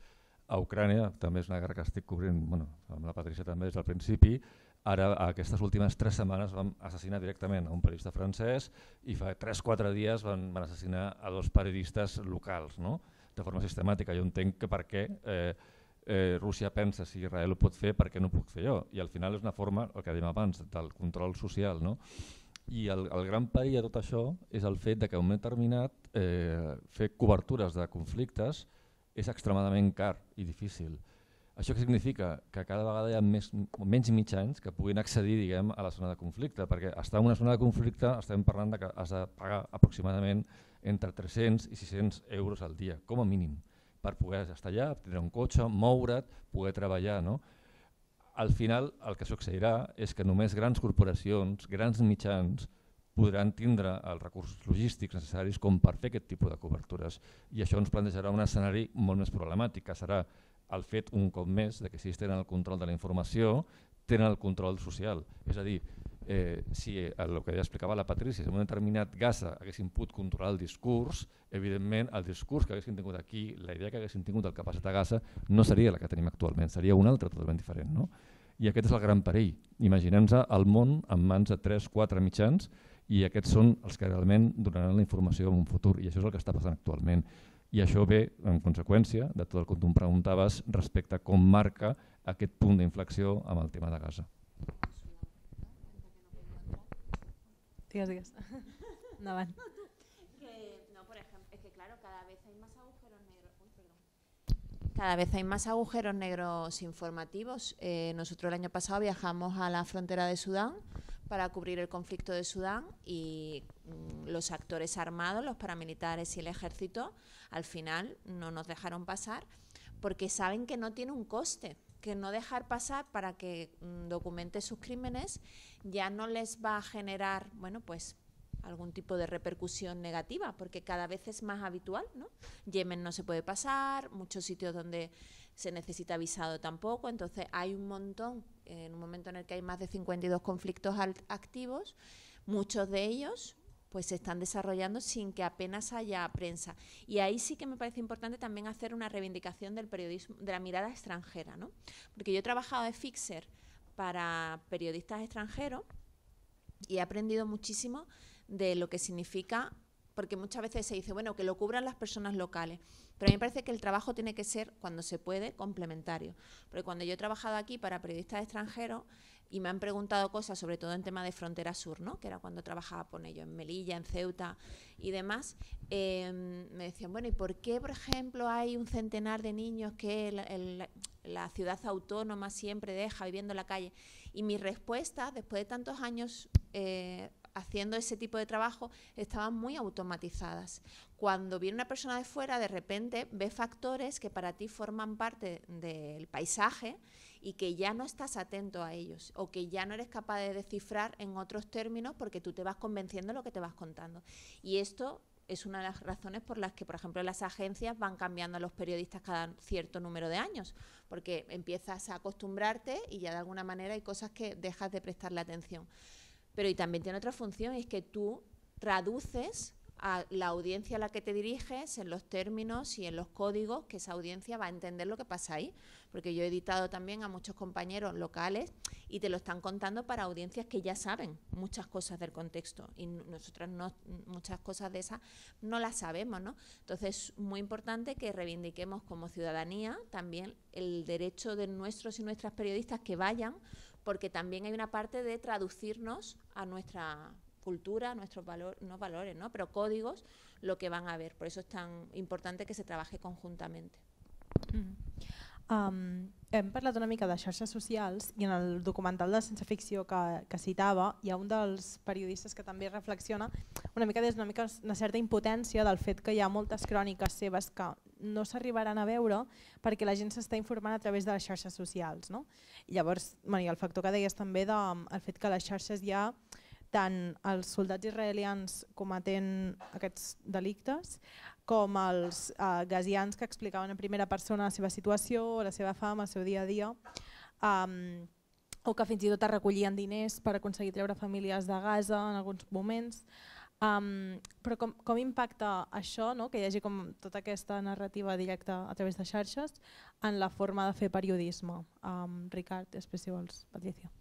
a Ucrània, també és una guerra que estic cobrint amb la Patricia també des del principi, ara aquestes últimes 3 setmanes van assassinar directament a un periodista francès i fa 3-4 dies van assassinar a 2 periodistes locals, no? De forma sistemàtica. Jo entenc que per què Rússia pensa si Israel ho pot fer, per què no ho puc fer jo? I al final és una forma, el que dèiem abans, del control social, no? I el gran perill de tot això és el fet que en un moment determinat fer cobertures de conflictes és extremadament car i difícil. Això què significa? Que cada vegada hi ha menys mitjans que puguin accedir, diguem, a la zona de conflicte, perquè estar en una zona de conflicte estem parlant que has de pagar aproximadament entre 300 i 600 euros al dia, com a mínim, per poder estar allà, tenir un cotxe, moure't, poder treballar. No? Al final el que succeirà és que només grans corporacions, grans mitjans, podran tindre els recursos logístics necessaris com per fer aquest tipus de cobertures. I això ens plantejarà un escenari molt més problemàtic, que serà el fet un cop més de que si ells tenen el control de la informació, tenen el control social. És a dir, si el que ja explicava la Patrícia, si en un determinat Gaza haguessin pogut controlar el discurs, evidentment el discurs que haguessin tingut aquí, la idea que haguessin tingut del que ha passat a Gaza, no seria la que tenim actualment, seria una altra totalment diferent. No? I aquest és el gran perill. Imaginem-nos el món en mans de 3-4 mitjans i aquests són els que realment donaran la informació en un futur, i això és el que està passant actualment. I això ve en conseqüència de tot el que tu em preguntaves respecte a com marca aquest punt d'inflexió amb el tema de Gaza. Digues. Endavant. No, por ejemplo, es que claro, cada vez hay más agujeros negros. Cada vez hay más agujeros negros informativos. Nosotros el año pasado viajamos a la frontera de Sudán para cubrir el conflicto de Sudán y los actores armados, los paramilitares y el ejército, al final no nos dejaron pasar porque saben que no tiene un coste, que no dejar pasar para que documente sus crímenes ya no les va a generar, bueno, pues algún tipo de repercusión negativa, porque cada vez es más habitual, ¿no? Yemen no se puede pasar, muchos sitios donde se necesita visado tampoco, entonces hay un montón, en un momento en el que hay más de 52 conflictos activos, muchos de ellos pues se están desarrollando sin que apenas haya prensa. Y ahí sí que me parece importante también hacer una reivindicación del periodismo, de la mirada extranjera, ¿no? Porque yo he trabajado de fixer para periodistas extranjeros y he aprendido muchísimo de lo que significa, porque muchas veces se dice, bueno, que lo cubran las personas locales, pero a mí me parece que el trabajo tiene que ser, cuando se puede, complementario. Porque cuando yo he trabajado aquí para periodistas extranjeros y me han preguntado cosas, sobre todo en tema de frontera sur, ¿no? Que era cuando trabajaba con ellos, en Melilla, en Ceuta y demás, me decían, bueno, ¿y por qué, por ejemplo, hay un centenar de niños que la ciudad autónoma siempre deja viviendo en la calle? Y mi respuesta, después de tantos años haciendo ese tipo de trabajo, estaban muy automatizadas. Cuando viene una persona de fuera, de repente ve factores que para ti forman parte del paisaje y que ya no estás atento a ellos o que ya no eres capaz de descifrar en otros términos porque tú te vas convenciendo de lo que te vas contando. Y esto es una de las razones por las que, por ejemplo, las agencias van cambiando a los periodistas cada cierto número de años, porque empiezas a acostumbrarte y ya de alguna manera hay cosas que dejas de prestarle atención. Pero y también tiene otra función, y es que tú traduces a la audiencia a la que te diriges en los términos y en los códigos que esa audiencia va a entender lo que pasa ahí. Porque yo he editado también a muchos compañeros locales y te lo están contando para audiencias que ya saben muchas cosas del contexto y nosotras no, muchas cosas de esas no las sabemos, ¿no? Entonces es muy importante que reivindiquemos como ciudadanía también el derecho de nuestros y nuestras periodistas que vayan, porque también hay una parte de traducirnos a nuestra cultura, a nuestros valores, no valores, ¿no? Pero códigos, lo que van a ver. Por eso es tan importante que se trabaje conjuntamente. Hem parlat una mica de xarxes socials i en el documental de ciència ficció que citava hi ha un dels periodistes que també reflexiona una mica des d'una una certa impotència del fet que hi ha moltes cròniques seves que no s'arribaran a veure perquè la gent s'està informant a través de les xarxes socials. No? I llavors el factor que deies també del fet que a les xarxes hi ha tant els soldats israelians cometent aquests delictes com els gazians que explicaven en primera persona la seva situació, la seva fam, el seu dia a dia, o que fins i tot es recollien diners per aconseguir treure famílies de Gaza en alguns moments. Però com impacta això, no? Que hi hagi com tota aquesta narrativa directa a través de xarxes en la forma de fer periodisme? Ricard, després si vols, Patricia.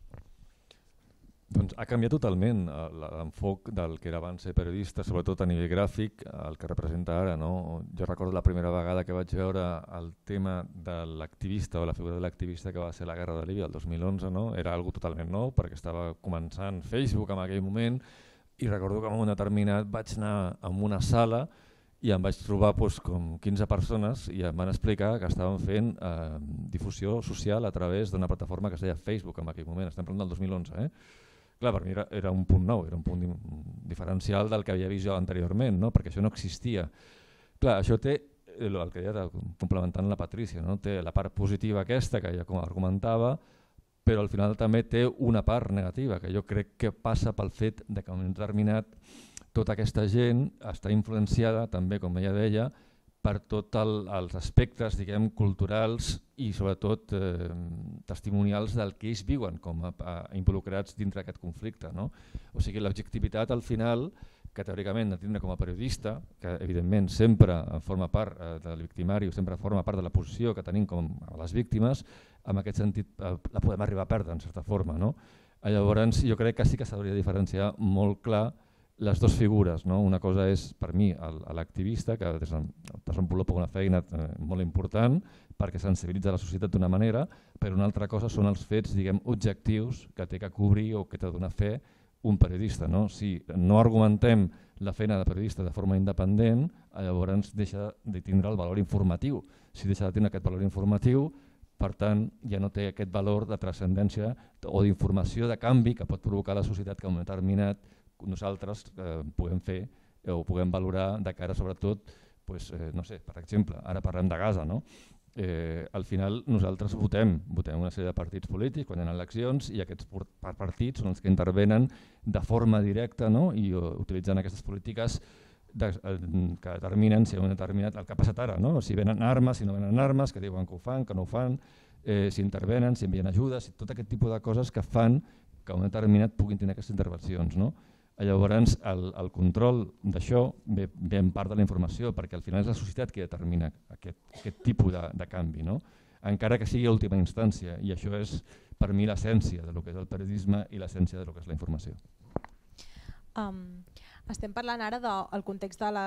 Doncs ha canviat totalment l'enfoc del que era abans ser periodista, sobretot a nivell gràfic, el que representa ara. No? Jo recordo la primera vegada que vaig veure el tema de l'activista o la figura de l'activista que va ser la guerra de Líbia el 2011, no? Era algo totalment nou perquè estava començant Facebook en aquell moment i recordo que en un moment determinat vaig anar a una sala i em vaig trobar com 15 persones i em van explicar que estaven fent difusió social a través d'una plataforma que es deia Facebook en aquell moment, estem parlant del 2011. Clar, per mi era un punt nou, era un punt diferencial del que havia vist jo anteriorment, no? Perquè això no existia. Clar, això té, el que deia, complementant la Patrícia, no? Té la part positiva aquesta que ja com argumentava, però al final també té una part negativa, que jo crec que passa pel fet de que en un determinat tota aquesta gent està influenciada també, com ella deia, per tots els aspectes culturals i sobretot testimonials del que ells viuen com a involucrats dintre d'aquest conflicte. No? O sigui, l'objectivitat al final, que teòricament de tindre com a periodista, que evidentment sempre forma part del victimari o sempre forma part de la posició que tenim com a les víctimes, en aquest sentit la podem arribar a perdre en certa forma. No? Llavors jo crec que sí que s'hauria de diferenciar molt clar les dues figures, no? Una cosa és per mi l'activista que desenvolupa una feina molt important perquè sensibilitza la societat d'una manera, però una altra cosa són els fets objectius que té que cobrir o que té de donar fe un periodista. No? Si no argumentem la feina de periodista de forma independent, llavors deixa de tindre el valor informatiu. Si deixa de tenir aquest valor informatiu, per tant ja no té aquest valor de transcendència o d'informació de canvi que pot provocar la societat que en un moment determinat nosaltres puguem fer o puguem valorar de cara sobretot, no sé, per exemple, ara parlem de Gaza, no? Al final nosaltres votem una sèrie de partits polítics quan hi ha eleccions i aquests partits són els que intervenen de forma directa, no? I utilitzant aquestes polítiques que determinen si determinat el que ha passat ara, no? Si venen armes, si no venen armes, que diuen que ho fan, que no ho fan, si intervenen, si envien ajudes, tot aquest tipus de coses que fan que un determinat puguin tenir aquestes intervencions. No? Llavors el control d'això ve en part de la informació, perquè al final és la societat que determina aquest tipus de canvi, no? Encara que sigui a última instància, i això és per mi l'essència del que és el periodisme i l'essència del que és la informació. Estem parlant ara del context del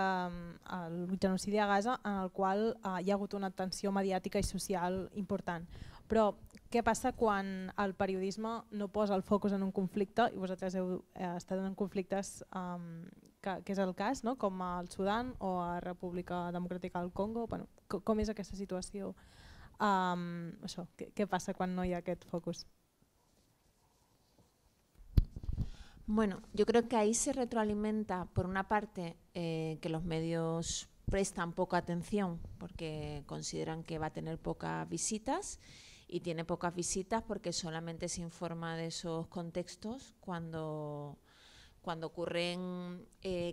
genocidi a Gaza en el qual hi ha hagut una tensió mediàtica i social important. Però què passa quan el periodisme no posa el focus en un conflicte i vosaltres heu estat en conflictes que és el cas, no? Com al Sudan o a República Democràtica del Congo? Bueno, com és aquesta situació? Què passa quan no hi ha aquest focus? Bueno, yo creo que ahí se retroalimenta, por una parte, que los medios prestan poca atención porque consideran que va a tener pocas visitas y tiene pocas visitas porque solamente se informa de esos contextos cuando ocurren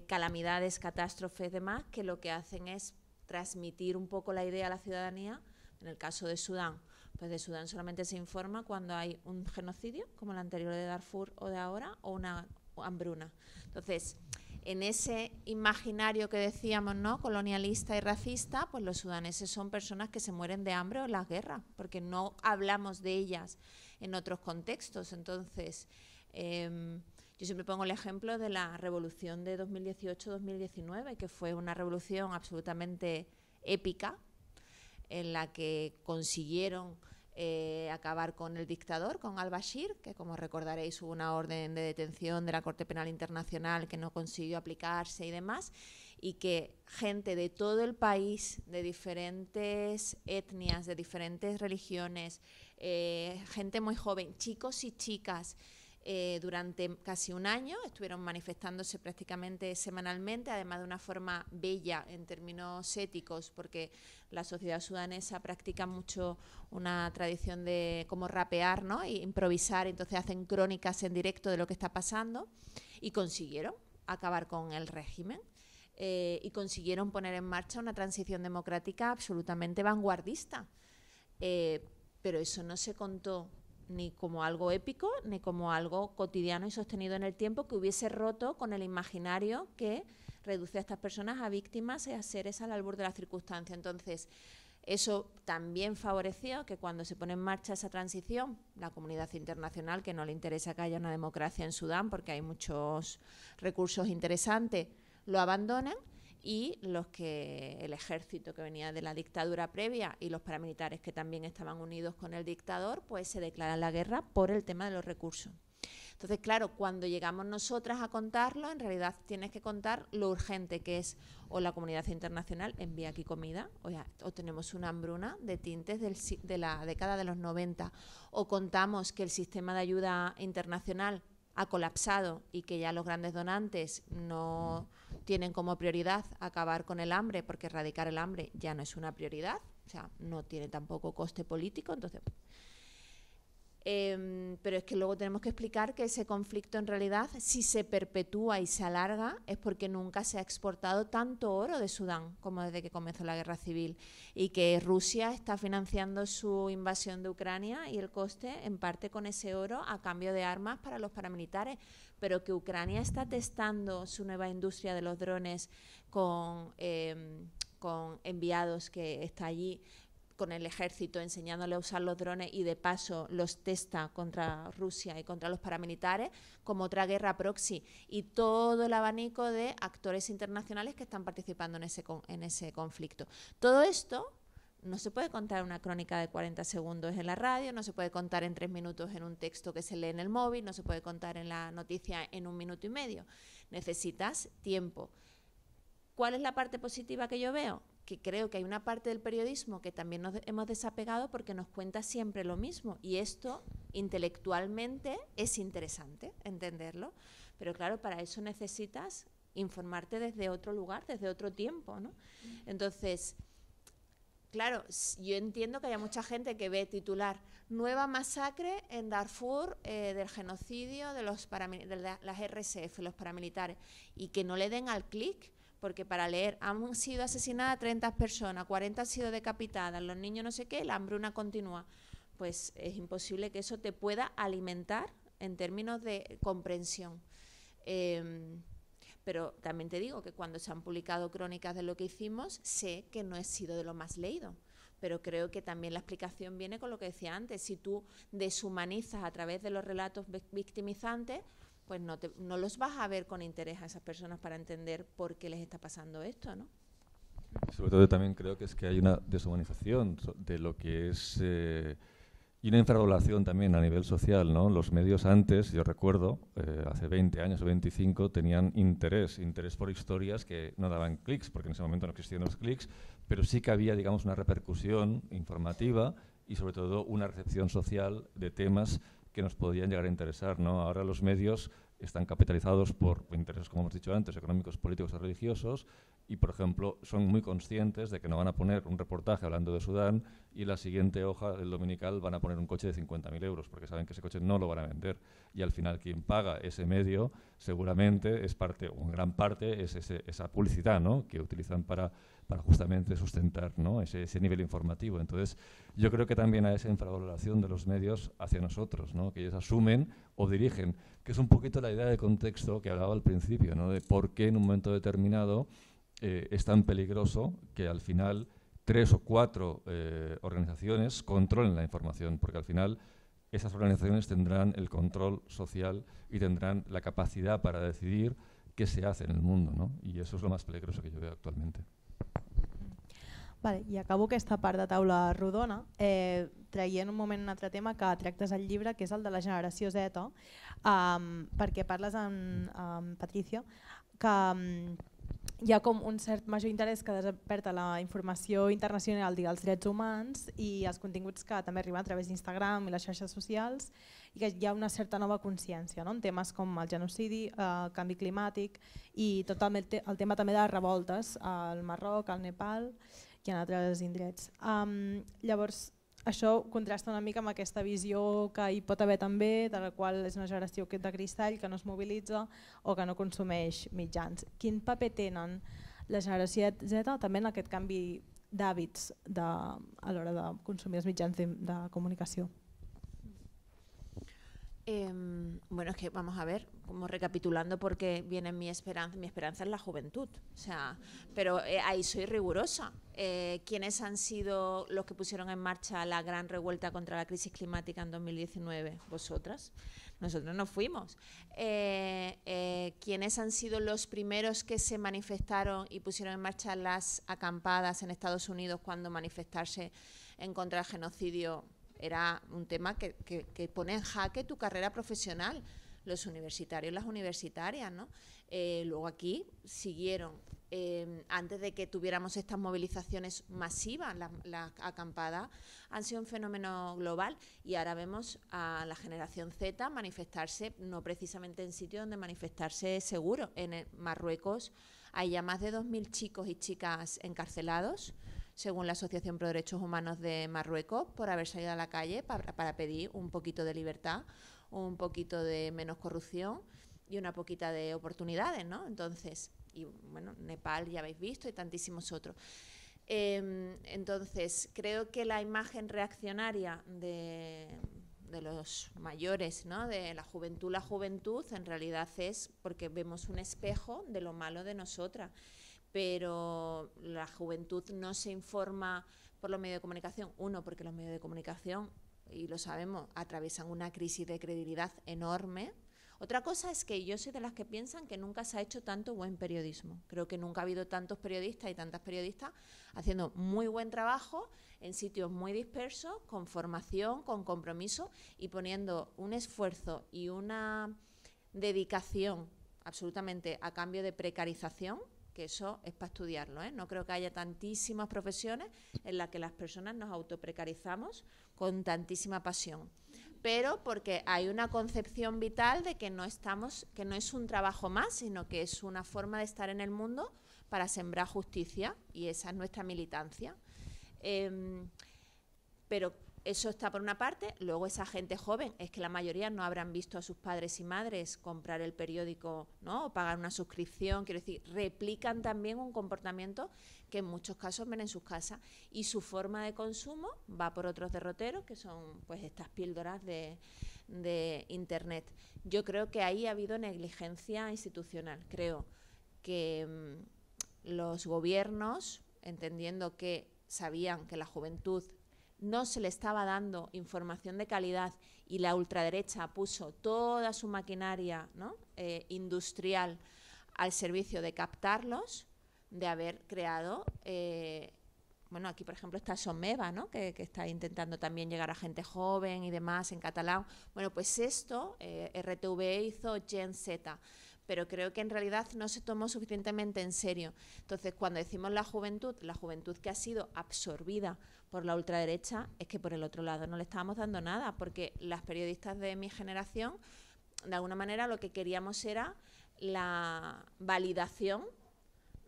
calamidades, catástrofes, demás, que lo que hacen es transmitir un poco la idea a la ciudadanía. En el caso de Sudán, pues de Sudán solamente se informa cuando hay un genocidio, como el anterior de Darfur o de ahora, o una hambruna. Entonces, en ese imaginario que decíamos, ¿no?, colonialista y racista, pues los sudaneses son personas que se mueren de hambre o en las guerras, porque no hablamos de ellas en otros contextos. Entonces, yo siempre pongo el ejemplo de la revolución de 2018-2019, que fue una revolución absolutamente épica, en la que consiguieron acabar con el dictador, con al-Bashir, que como recordaréis hubo una orden de detención de la Corte Penal Internacional que no consiguió aplicarse y demás, y que gente de todo el país, de diferentes etnias, de diferentes religiones, gente muy joven, chicos y chicas, durante casi un año estuvieron manifestándose prácticamente semanalmente, además de una forma bella en términos éticos, porque la sociedad sudanesa practica mucho una tradición de como rapear, ¿no? E improvisar, entonces hacen crónicas en directo de lo que está pasando y consiguieron acabar con el régimen y consiguieron poner en marcha una transición democrática absolutamente vanguardista. Pero eso no se contó ni como algo épico, ni como algo cotidiano y sostenido en el tiempo que hubiese roto con el imaginario que reduce a estas personas a víctimas y a seres al albur de la circunstancia. Entonces, eso también favoreció que cuando se pone en marcha esa transición, la comunidad internacional, que no le interesa que haya una democracia en Sudán porque hay muchos recursos interesantes, lo abandonen, y el ejército que venía de la dictadura previa y los paramilitares que también estaban unidos con el dictador, pues se declaran la guerra por el tema de los recursos. Entonces, claro, cuando llegamos nosotras a contarlo, en realidad tienes que contar lo urgente que es, o la comunidad internacional envía aquí comida, o tenemos una hambruna de tintes de la década de los 90, o contamos que el sistema de ayuda internacional ha colapsado y que ya los grandes donantes no tienen como prioridad acabar con el hambre, porque erradicar el hambre ya no es una prioridad, o sea, no tiene tampoco coste político. Entonces, pero es que luego tenemos que explicar que ese conflicto en realidad, si se perpetúa y se alarga, es porque nunca se ha exportado tanto oro de Sudán como desde que comenzó la guerra civil, y que Rusia está financiando su invasión de Ucrania y el coste en parte con ese oro a cambio de armas para los paramilitares, pero que Ucrania está testando su nueva industria de los drones con enviados que está allí con el ejército enseñándole a usar los drones, y de paso los testa contra Rusia y contra los paramilitares como otra guerra proxy, y todo el abanico de actores internacionales que están participando en ese conflicto. Todo esto no se puede contar en una crónica de 40 segundos en la radio, no se puede contar en 3 minutos en un texto que se lee en el móvil, no se puede contar en la noticia en 1 minuto y medio. Necesitas tiempo. ¿Cuál es la parte positiva que yo veo? Que creo que hay una parte del periodismo que también nos hemos desapegado porque nos cuenta siempre lo mismo, y esto intelectualmente es interesante entenderlo, pero claro, para eso necesitas informarte desde otro lugar, desde otro tiempo, ¿no? Entonces, claro, yo entiendo que haya mucha gente que ve titular nueva masacre en Darfur del genocidio de las RSF, los paramilitares, y que no le den al clic, porque para leer han sido asesinadas 30 personas, 40 han sido decapitadas, los niños no sé qué, la hambruna continúa, pues es imposible que eso te pueda alimentar en términos de comprensión. Pero también te digo que cuando se han publicado crónicas de lo que hicimos, sé que no he sido de lo más leído, pero creo que también la explicación viene con lo que decía antes. Si tú deshumanizas a través de los relatos victimizantes, pues no los vas a ver con interés a esas personas para entender por qué les está pasando esto, ¿no? Sobre todo también creo que es que hay una deshumanización de lo que es y una infravaloración también a nivel social, ¿no? Los medios antes, yo recuerdo, hace 20 años o 25, tenían interés por historias que no daban clics, porque en ese momento no existían los clics, pero sí que había, digamos, una repercusión informativa y sobre todo una recepción social de temas que nos podían llegar a interesar, ¿no? Ahora los medios están capitalizados por intereses, como hemos dicho antes, económicos, políticos o religiosos, y, por ejemplo, son muy conscientes de que no van a poner un reportaje hablando de Sudán y en la siguiente hoja del dominical van a poner un coche de 50.000 euros, porque saben que ese coche no lo van a vender. Y al final quien paga ese medio seguramente es parte, o en gran parte, es esa publicidad, ¿no?, que utilizan para justamente sustentar, ¿no?, ese nivel informativo. Entonces, yo creo que también hay esa infravaloración de los medios hacia nosotros, ¿no?, que ellos asumen o dirigen, que es un poquito la idea de contexto que hablaba al principio, ¿no?, de por qué en un momento determinado es tan peligroso que al final 3 o 4 organizaciones controlen la información, porque al final esas organizaciones tendrán el control social y tendrán la capacidad para decidir qué se hace en el mundo, ¿no? Y eso es lo más peligroso que yo veo actualmente. Vale, i acabo aquesta part de taula rodona traient un moment un altre tema que tractes al llibre, que és el de la generació Z, perquè parles amb Patricia que hi ha com un cert major interès que desperta la informació internacional dels drets humans i els continguts que també arriben a través d'Instagram i les xarxes socials, i que hi ha una certa nova consciència, no? En temes com el genocidi, el canvi climàtic i tot el tema també de les revoltes al Marroc, al Nepal i en altres indrets. Llavors, això contrasta una mica amb aquesta visió que hi pot haver també, de la qual és una generació de cristall que no es mobilitza o que no consumeix mitjans. Quin paper tenen la generació Z també en aquest canvi d'hàbits a l'hora de consumir els mitjans de comunicació? Bueno, es que vamos a ver, como recapitulando porque viene mi esperanza es la juventud, o sea, pero ahí soy rigurosa. ¿Quiénes han sido los que pusieron en marcha la gran revuelta contra la crisis climática en 2019? ¿Vosotras? Nosotros no fuimos. ¿Quiénes han sido los primeros que se manifestaron y pusieron en marcha las acampadas en Estados Unidos cuando manifestarse en contra del genocidio era un tema que pone en jaque tu carrera profesional? Los universitarios y las universitarias, ¿no? Luego aquí siguieron, antes de que tuviéramos estas movilizaciones masivas, las acampadas han sido un fenómeno global, y ahora vemos a la generación Z manifestarse, no precisamente en sitios donde manifestarse seguro. En Marruecos hay ya más de 2.000 chicos y chicas encarcelados, según la Asociación Pro Derechos Humanos de Marruecos, por haber salido a la calle para pedir un poquito de libertad, un poquito de menos corrupción y una poquita de oportunidades, ¿no? Entonces, y bueno, Nepal ya habéis visto y tantísimos otros. Entonces, creo que la imagen reaccionaria de los mayores, ¿no? De la juventud, en realidad es porque vemos un espejo de lo malo de nosotras. Pero la juventud no se informa por los medios de comunicación. Uno, porque los medios de comunicación, y lo sabemos, atraviesan una crisis de credibilidad enorme. Otra cosa es que yo soy de las que piensan que nunca se ha hecho tanto buen periodismo. Creo que nunca ha habido tantos periodistas y tantas periodistas haciendo muy buen trabajo en sitios muy dispersos, con formación, con compromiso y poniendo un esfuerzo y una dedicación absolutamente a cambio de precarización, que eso es para estudiarlo, ¿eh? No creo que haya tantísimas profesiones en las que las personas nos autoprecarizamos con tantísima pasión. Pero porque hay una concepción vital de que no es un trabajo más, sino que es una forma de estar en el mundo para sembrar justicia, y esa es nuestra militancia. Pero eso está por una parte. Luego esa gente joven, es que la mayoría no habrán visto a sus padres y madres comprar el periódico, ¿no? O pagar una suscripción. Quiero decir, replican también un comportamiento que en muchos casos ven en sus casas, y su forma de consumo va por otros derroteros, que son pues estas píldoras de internet. Yo creo que ahí ha habido negligencia institucional. Creo que los gobiernos, entendiendo que sabían que la juventud no se le estaba dando información de calidad, y la ultraderecha puso toda su maquinaria, ¿no? Industrial al servicio de captarlos, de haber creado, bueno, aquí por ejemplo está Someva, ¿no? que está intentando también llegar a gente joven y demás en catalán. Bueno, pues esto RTV hizo Gen Z, pero creo que en realidad no se tomó suficientemente en serio. Entonces, cuando decimos la juventud que ha sido absorbida por la ultraderecha, es que por el otro lado no le estábamos dando nada, porque las periodistas de mi generación, de alguna manera lo que queríamos era la validación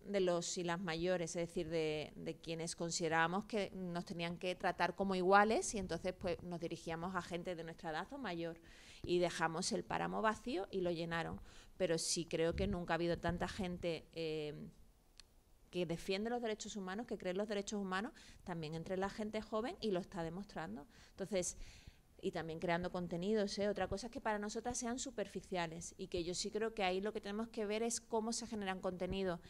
de los y las mayores, es decir, de quienes considerábamos que nos tenían que tratar como iguales, y entonces pues nos dirigíamos a gente de nuestra edad o mayor, y dejamos el páramo vacío y lo llenaron. Pero sí creo que nunca ha habido tanta gente que defiende los derechos humanos, que cree en los derechos humanos, también entre la gente joven, y lo está demostrando. Entonces, y también creando contenidos, ¿eh? Otra cosa es que para nosotras sean superficiales, y que yo sí creo que ahí lo que tenemos que ver es cómo se generan contenidos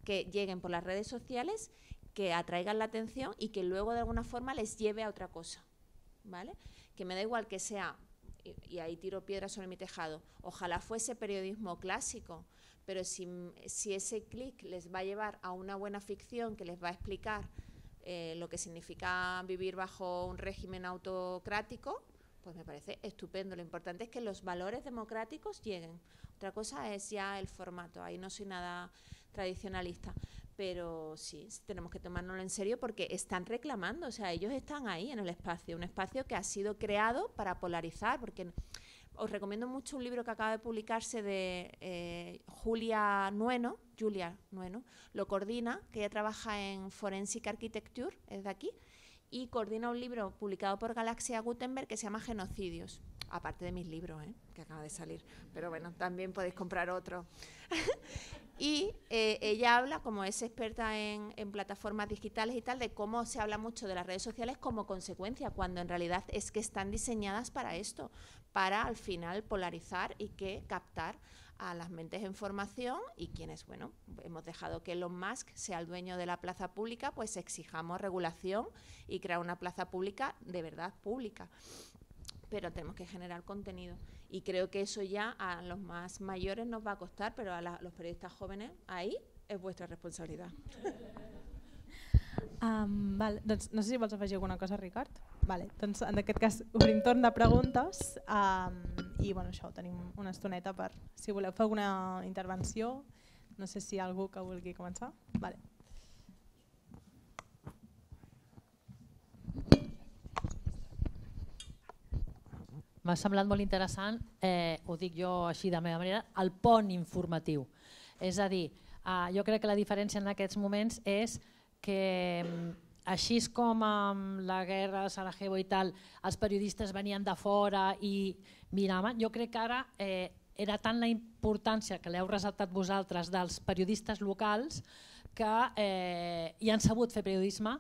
que lleguen por las redes sociales, que atraigan la atención y que luego de alguna forma les lleve a otra cosa, ¿vale? Que me da igual que sea, y ahí tiro piedras sobre mi tejado, ojalá fuese periodismo clásico, pero si ese clic les va a llevar a una buena ficción que les va a explicar lo que significa vivir bajo un régimen autocrático, pues me parece estupendo. Lo importante es que los valores democráticos lleguen. Otra cosa es ya el formato, ahí no soy nada tradicionalista, pero sí, tenemos que tomárnoslo en serio porque están reclamando, o sea, ellos están ahí en el espacio, un espacio que ha sido creado para polarizar, porque os recomiendo mucho un libro que acaba de publicarse de Julia Nueno, lo coordina, que ella trabaja en Forensic Architecture, es de aquí, y coordina un libro publicado por Galaxia Gutenberg que se llama Genocidios, aparte de mis libros, que acaba de salir, pero bueno, también podéis comprar otro. Y ella habla, como es experta en plataformas digitales y tal, de cómo se habla mucho de las redes sociales como consecuencia, cuando en realidad es que están diseñadas para esto, para al final polarizar y que captar a las mentes en formación, y quienes, bueno, hemos dejado que Elon Musk sea el dueño de la plaza pública, pues exijamos regulación y crear una plaza pública de verdad pública. Pero tenemos que generar contenido. Y creo que eso ya a los más mayores nos va a costar, pero a los periodistas jóvenes, ahí és vuestra responsabilitat. Vale, doncs no sé si vols afegir alguna cosa, Ricard. Vale, doncs en aquest cas obrim torn de preguntes i bueno, això, tenim una estoneta per si voleu fer alguna intervenció. No sé si hi ha algú que vulgui començar. Vale. M'ha semblat molt interessant, ho dic jo així de la meva manera, el pont informatiu. És a dir, jo crec que la diferència en aquests moments és que així com amb la guerra de Sarajevo i tal, els periodistes venien de fora i miraven, jo crec que ara era tant la importància que l'heu ressaltat vosaltres dels periodistes locals que hi han sabut fer periodisme,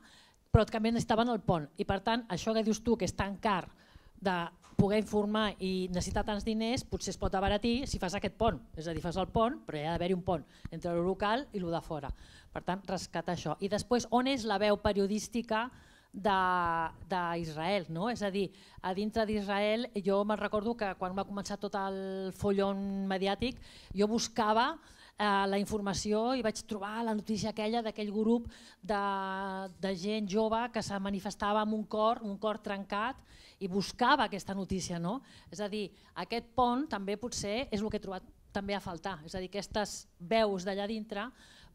però també necessitaven el pont. I per tant, això que dius tu, que és tan car de poder informar i necessitar tants diners, potser es pot abaratir si fas aquest pont. És a dir, fas el pont, però hi ha d'haver-hi un pont entre el local i el de fora. Per tant, rescatar això. I després, on és la veu periodística d'Israel? No? És a dir, a dintre d'Israel, jo me'n recordo que quan va començar tot el follon mediàtic, jo buscava la informació i vaig trobar la notícia aquella d'aquell grup de gent jove que se manifestava amb un cor trencat, i buscava aquesta notícia. No? És a dir, aquest pont també potser és el que he trobat també a faltar, és a dir, aquestes veus d'allà dintre,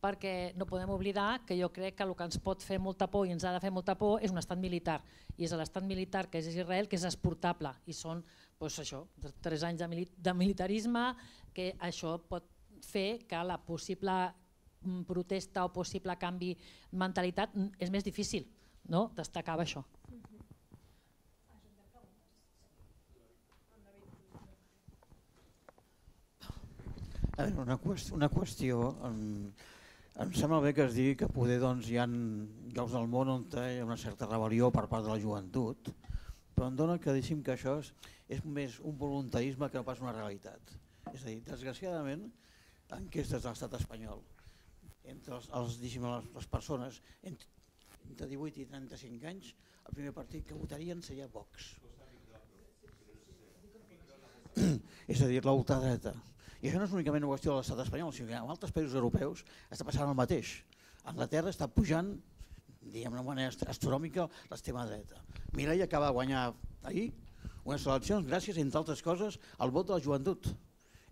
perquè no podem oblidar que jo crec que el que ens pot fer molta por i ens ha de fer molta por és un estat militar, i és l'estat militar que és Israel que és exportable, i són això, 3 anys de militarisme, que això pot fer que la possible protesta o possible canvi de mentalitat és més difícil, no? Destacava això. A veure, una qüestió, em sembla bé que es digui que poder hi ha llocs del món on hi ha una certa rebel·lió per part de la joventut, però em dona que deixi'm que això és més un voluntarisme que no pas una realitat. És a dir, desgraciadament, enquestes de l'estat espanyol, entre les persones entre 18 i 35 anys, el primer partit que votarien seria Vox. És a dir, la ultradreta. I això no és únicament una qüestió de l'estat espanyol, sinó que en altres països europeus està passant el mateix. Anglaterra està pujant, diguem d'una manera astronòmica, l'extrema dreta. Milei acaba de guanyar ahir unes eleccions gràcies, entre altres coses, al vot de la joventut.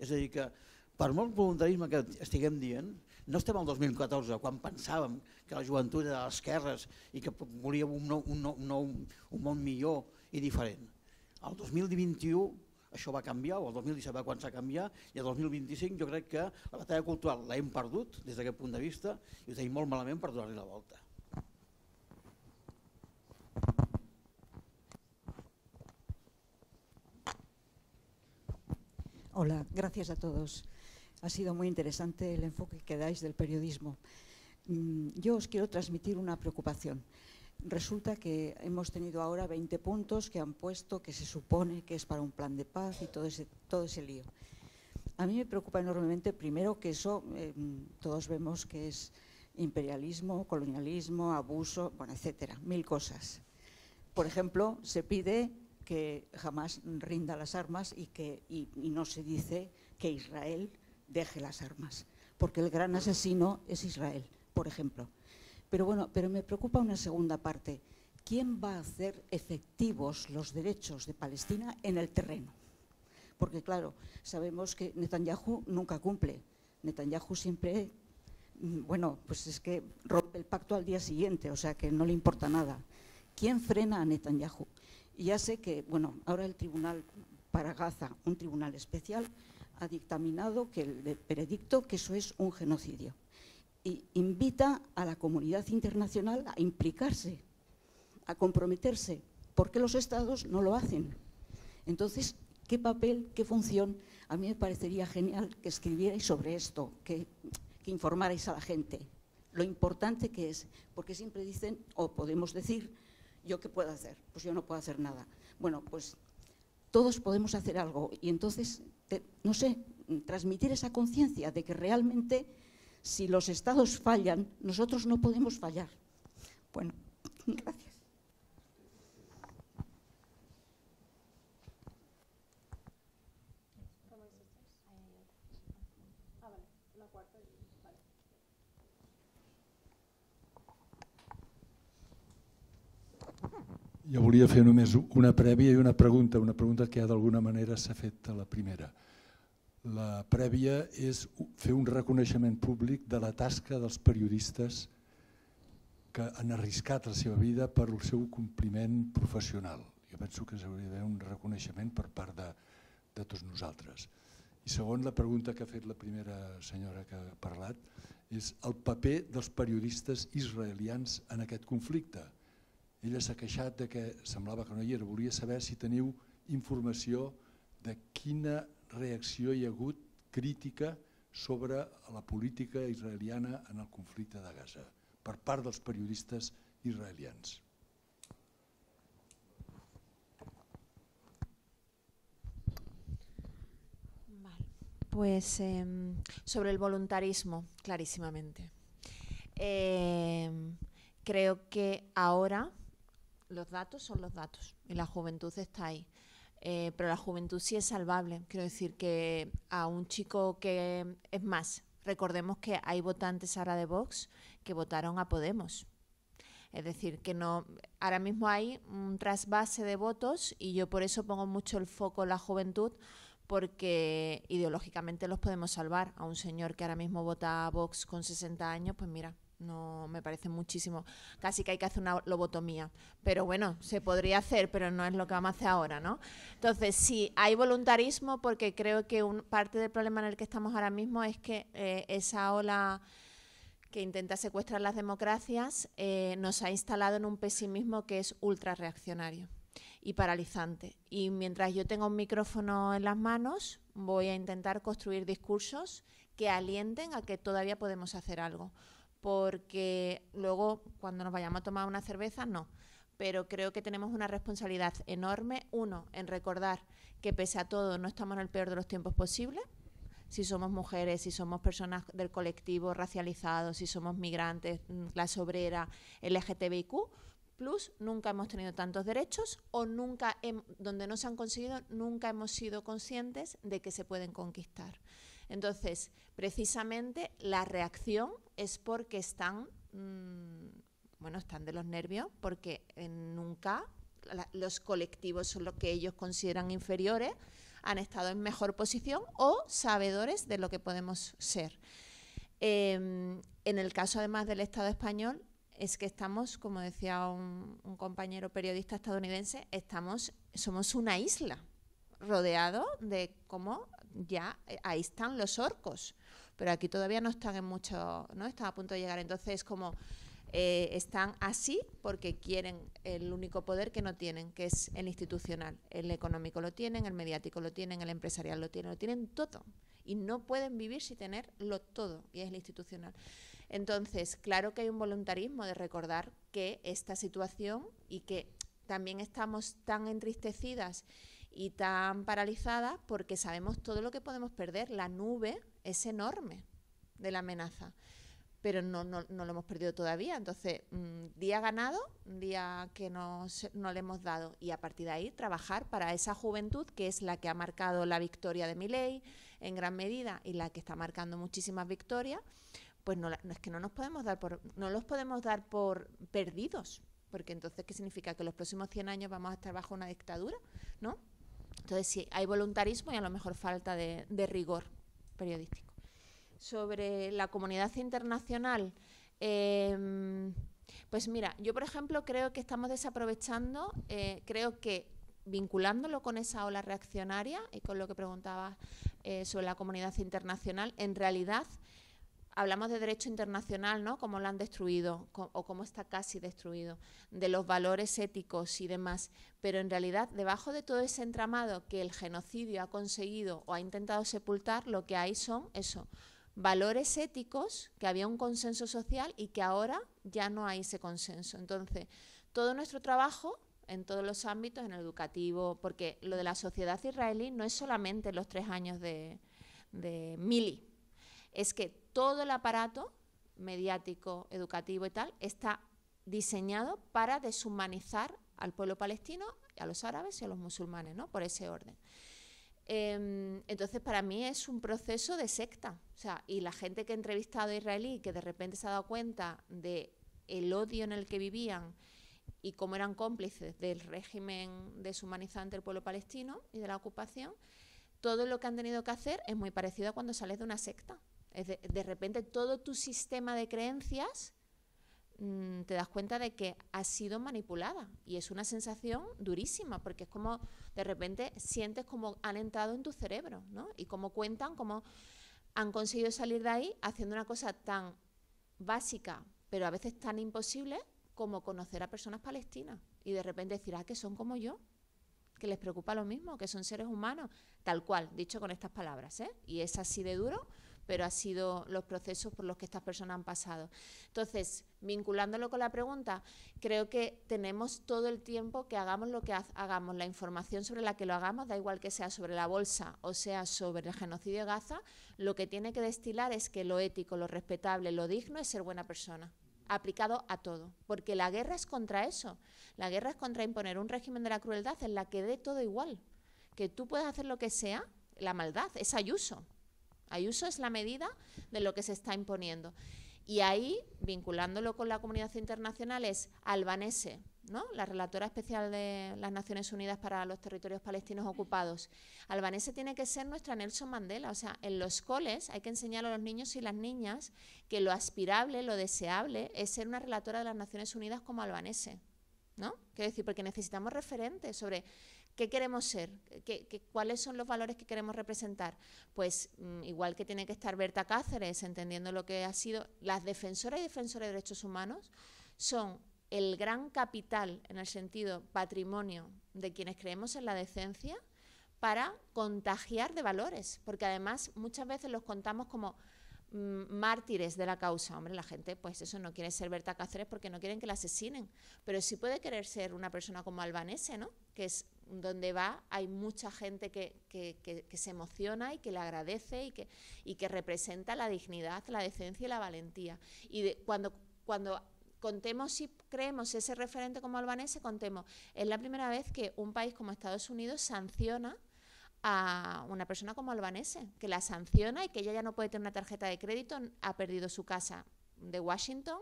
És a dir, que per molt voluntarisme que estiguem dient, no estem al 2014, quan pensàvem que la joventut era de l'esquerres i que volíem un món millor i diferent. El 2021 això va canviar, o el 2017 va començar a canviar, i el 2025 jo crec que la batalla cultural l'hem perdut des d'aquest punt de vista i ho tenim molt malament per donar-li la volta. Hola, gracias a todos. Ha sido muy interesante el enfoque que dais del periodismo. Yo os quiero transmitir una preocupación. Resulta que hemos tenido ahora 20 puntos que han puesto que se supone que es para un plan de paz y todo ese lío. A mí me preocupa enormemente, primero, que eso todos vemos que es imperialismo, colonialismo, abuso, bueno, etcétera, 1000 cosas. Por ejemplo, se pide que jamás rinda las armas y no se dice que Israel deje las armas, porque el gran asesino es Israel, por ejemplo. Pero bueno, pero me preocupa una segunda parte. ¿quién va a hacer efectivos los derechos de Palestina en el terreno? Porque claro, sabemos que Netanyahu nunca cumple. Netanyahu siempre, bueno, pues es que rompe el pacto al día siguiente, o sea que no le importa nada. ¿Quién frena a Netanyahu? Y ya sé que, bueno, ahora el tribunal para Gaza, un tribunal especial, ha dictaminado que el veredicto que eso es un genocidio. Y invita a la comunidad internacional a implicarse, a comprometerse. ¿Por qué los estados no lo hacen? Entonces, ¿qué papel, qué función? A mí me parecería genial que escribierais sobre esto, que informarais a la gente. Lo importante que es, porque siempre dicen, o podemos decir, ¿yo qué puedo hacer? Pues yo no puedo hacer nada. Bueno, pues todos podemos hacer algo y entonces, no sé, transmitir esa conciencia de que realmente si los estados fallan, nosotros no podemos fallar. Bueno, gracias. Jo volia fer només una prèvia i una pregunta que ja d'alguna manera s'ha fet a la primera. La prèvia és fer un reconeixement públic de la tasca dels periodistes que han arriscat la seva vida per el seu compliment professional. Jo penso que s'hauria d'haver un reconeixement per part de tots nosaltres. I segon, la pregunta que ha fet la primera senyora que ha parlat és el paper dels periodistes israelians en aquest conflicte. Ella s'ha queixat de que semblava que no hi era. Volia saber si teniu informació de quina reacció hi ha hagut crítica sobre la política israeliana en el conflicte de Gaza per part dels periodistes israelians. Pues sobre el voluntarismo, clarísimamente. Creo que ahora los datos son los datos y la juventud está ahí. Pero la juventud sí es salvable. Quiero decir que a un chico que... Es más, recordemos que hay votantes ahora de Vox que votaron a Podemos. Es decir, que no, ahora mismo hay un trasvase de votos y yo por eso pongo mucho el foco en la juventud, porque ideológicamente los podemos salvar. A un señor que ahora mismo vota a Vox con 60 años, pues mira, no me parece muchísimo. Casi que hay que hacer una lobotomía. Pero bueno, se podría hacer, pero no es lo que vamos a hacer ahora, ¿no? Entonces, sí, hay voluntarismo, porque creo que parte del problema en el que estamos ahora mismo es que esa ola que intenta secuestrar las democracias nos ha instalado en un pesimismo que es ultra reaccionario y paralizante. Y mientras yo tenga un micrófono en las manos, voy a intentar construir discursos que alienten a que todavía podemos hacer algo. Porque luego, cuando nos vayamos a tomar una cerveza, no. Pero creo que tenemos una responsabilidad enorme, uno, en recordar que pese a todo no estamos en el peor de los tiempos posibles. Si somos mujeres, si somos personas del colectivo racializado, si somos migrantes, clase obrera, LGTBIQ+, nunca hemos tenido tantos derechos o nunca, donde no se han conseguido, nunca hemos sido conscientes de que se pueden conquistar. Entonces, precisamente la reacción es porque están de los nervios, porque nunca los colectivos son los que ellos consideran inferiores, han estado en mejor posición o sabedores de lo que podemos ser. En el caso además del Estado español, es que estamos, como decía un compañero periodista estadounidense, somos una isla rodeado de cómo ya ahí están los orcos, pero aquí todavía no están no están a punto de llegar. Entonces, como están así porque quieren el único poder que no tienen, que es el institucional. El económico lo tienen, el mediático lo tienen, el empresarial lo tienen todo. Y no pueden vivir sin tenerlo todo, y es el institucional. Entonces, claro que hay un voluntarismo de recordar que esta situación, y que también estamos tan entristecidas y tan paralizadas porque sabemos todo lo que podemos perder. La nube es enorme de la amenaza, pero no lo hemos perdido todavía. Entonces, día ganado, día que no le hemos dado, y a partir de ahí trabajar para esa juventud que es la que ha marcado la victoria de Milei en gran medida y la que está marcando muchísimas victorias. Pues es que no los podemos dar por perdidos, porque entonces, ¿qué significa? Que los próximos 100 años vamos a estar bajo una dictadura, ¿no? Entonces, sí, hay voluntarismo y a lo mejor falta de rigor periodístico. Sobre la comunidad internacional, pues mira, yo por ejemplo creo que estamos desaprovechando, creo que vinculándolo con esa ola reaccionaria y con lo que preguntabas sobre la comunidad internacional, en realidad hablamos de derecho internacional, ¿no? Cómo lo han destruido o cómo está casi destruido, de los valores éticos y demás, pero en realidad debajo de todo ese entramado que el genocidio ha conseguido o ha intentado sepultar, lo que hay son eso, valores éticos, que había un consenso social y que ahora ya no hay ese consenso. Entonces, todo nuestro trabajo en todos los ámbitos, en el educativo, porque lo de la sociedad israelí no es solamente los 3 años de Mili, es que todo el aparato mediático, educativo y tal, está diseñado para deshumanizar al pueblo palestino, a los árabes y a los musulmanes, ¿no? Por ese orden. Entonces, para mí es un proceso de secta. O sea, y la gente que he entrevistado israelí, que de repente se ha dado cuenta del odio en el que vivían y cómo eran cómplices del régimen deshumanizante del pueblo palestino y de la ocupación, todo lo que han tenido que hacer es muy parecido a cuando sales de una secta. De repente todo tu sistema de creencias te das cuenta de que ha sido manipulada y es una sensación durísima porque es como de repente sientes como han entrado en tu cerebro, ¿no? Y cómo cuentan, cómo han conseguido salir de ahí haciendo una cosa tan básica pero a veces tan imposible como conocer a personas palestinas y de repente decir, que son como yo, que les preocupa lo mismo, que son seres humanos, tal cual, dicho con estas palabras, ¿eh? Y es así de duro, pero ha sido los procesos por los que estas personas han pasado. Entonces, vinculándolo con la pregunta, creo que tenemos todo el tiempo que hagamos lo que hagamos, la información sobre la que lo hagamos, da igual que sea sobre la bolsa o sea sobre el genocidio de Gaza, lo que tiene que destilar es que lo ético, lo respetable, lo digno es ser buena persona, aplicado a todo, porque la guerra es contra eso, la guerra es contra imponer un régimen de la crueldad en la que dé todo igual, que tú puedas hacer lo que sea, la maldad, es Ayuso. Ayuso es la medida de lo que se está imponiendo. Y ahí, vinculándolo con la comunidad internacional, es Albanese, ¿no? La relatora especial de las Naciones Unidas para los territorios palestinos ocupados. Albanese tiene que ser nuestra Nelson Mandela. O sea, en los coles hay que enseñar a los niños y las niñas que lo aspirable, lo deseable, es ser una relatora de las Naciones Unidas como Albanese, ¿no? Quiero decir, porque necesitamos referentes sobre ¿qué queremos ser? ¿Cuáles son los valores que queremos representar? Pues igual que tiene que estar Berta Cáceres, entendiendo lo que ha sido, las defensoras y defensores de derechos humanos son el gran capital, en el sentido patrimonio, de quienes creemos en la decencia, para contagiar de valores, porque además muchas veces los contamos como mártires de la causa. Hombre, la gente pues eso no quiere ser Berta Cáceres porque no quieren que la asesinen, pero sí puede querer ser una persona como Albanese, ¿no? Que es donde va, hay mucha gente que se emociona y que le agradece y que representa la dignidad, la decencia y la valentía. Y cuando contemos si creemos ese referente como Albanese, contemos, es la primera vez que un país como Estados Unidos sanciona a una persona como Albanese, que la sanciona y que ella ya no puede tener una tarjeta de crédito, ha perdido su casa de Washington,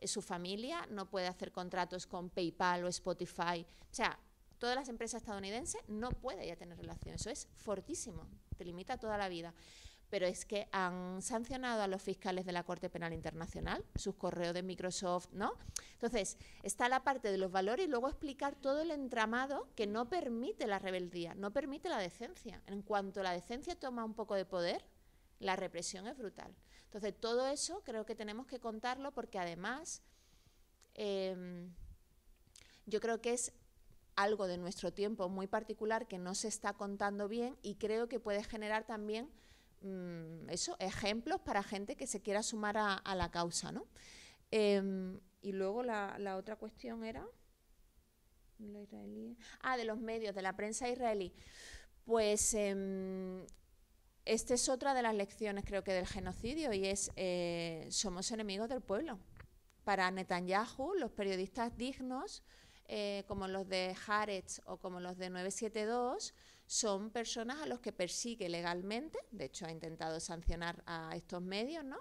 su familia, no puede hacer contratos con PayPal o Spotify, o sea, todas las empresas estadounidenses no puede ya tener relación, eso es fortísimo, te limita toda la vida. Pero es que han sancionado a los fiscales de la Corte Penal Internacional, sus correos de Microsoft, ¿no? Entonces, está la parte de los valores y luego explicar todo el entramado que no permite la rebeldía, no permite la decencia. En cuanto la decencia toma un poco de poder, la represión es brutal. Entonces, todo eso creo que tenemos que contarlo porque además yo creo que es algo de nuestro tiempo muy particular que no se está contando bien y creo que puede generar también ejemplos para gente que se quiera sumar a la causa, ¿no? Y luego la otra cuestión era lo israelí. De los medios, de la prensa israelí. Pues esta es otra de las lecciones, creo que, del genocidio y es somos enemigos del pueblo. Para Netanyahu, los periodistas dignos, como los de Haaretz o como los de 972, son personas a los que persigue legalmente, de hecho ha intentado sancionar a estos medios, ¿no?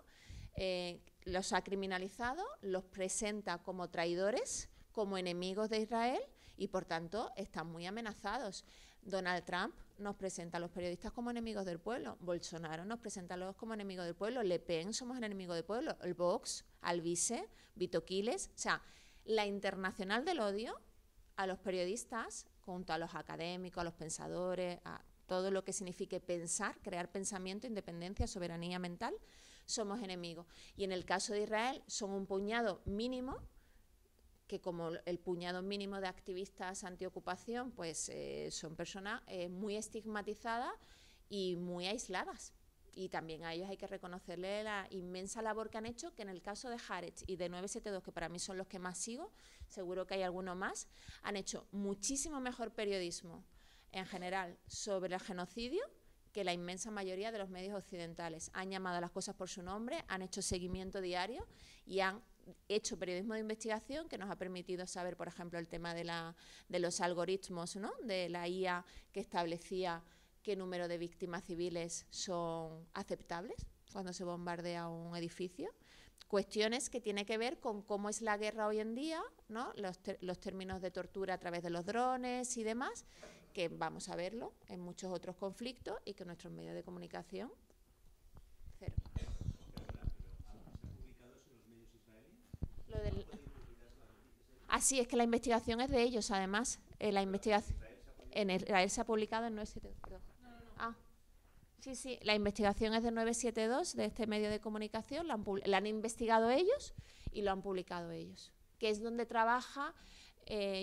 Los ha criminalizado, los presenta como traidores como enemigos de Israel y por tanto están muy amenazados. Donald Trump nos presenta a los periodistas como enemigos del pueblo, Bolsonaro nos presenta a los como enemigos del pueblo, Le Pen somos el enemigo del pueblo, el Vox, Alvise, Vito Quiles, o sea, la internacional del odio a los periodistas, junto a los académicos, a los pensadores, a todo lo que signifique pensar, crear pensamiento, independencia, soberanía mental, somos enemigos. Y en el caso de Israel son un puñado mínimo, que como el puñado mínimo de activistas antiocupación, pues son personas muy estigmatizadas y muy aisladas. Y también a ellos hay que reconocerle la inmensa labor que han hecho, que en el caso de Haaretz y de 972, que para mí son los que más sigo, seguro que hay alguno más, han hecho muchísimo mejor periodismo en general sobre el genocidio que la inmensa mayoría de los medios occidentales. Han llamado a las cosas por su nombre, han hecho seguimiento diario y han hecho periodismo de investigación que nos ha permitido saber, por ejemplo, el tema de los algoritmos, ¿no?, de la IA que establecía qué número de víctimas civiles son aceptables cuando se bombardea un edificio. Cuestiones que tienen que ver con cómo es la guerra hoy en día, ¿no?, los términos de tortura a través de los drones y demás, que vamos a verlo en muchos otros conflictos y que nuestros medios de comunicación, cero. Así es que la investigación es de ellos, además. La investigación en Israel se ha publicado en 972. Sí, la investigación es de 972, de este medio de comunicación, la han investigado ellos y lo han publicado ellos, que es donde trabaja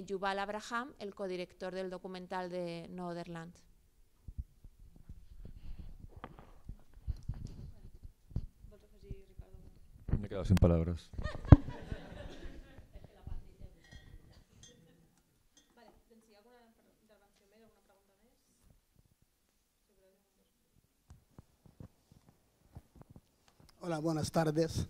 Yuval Abraham, el codirector del documental de Northernland. Me he quedado sin palabras. Hola, buenas tardes.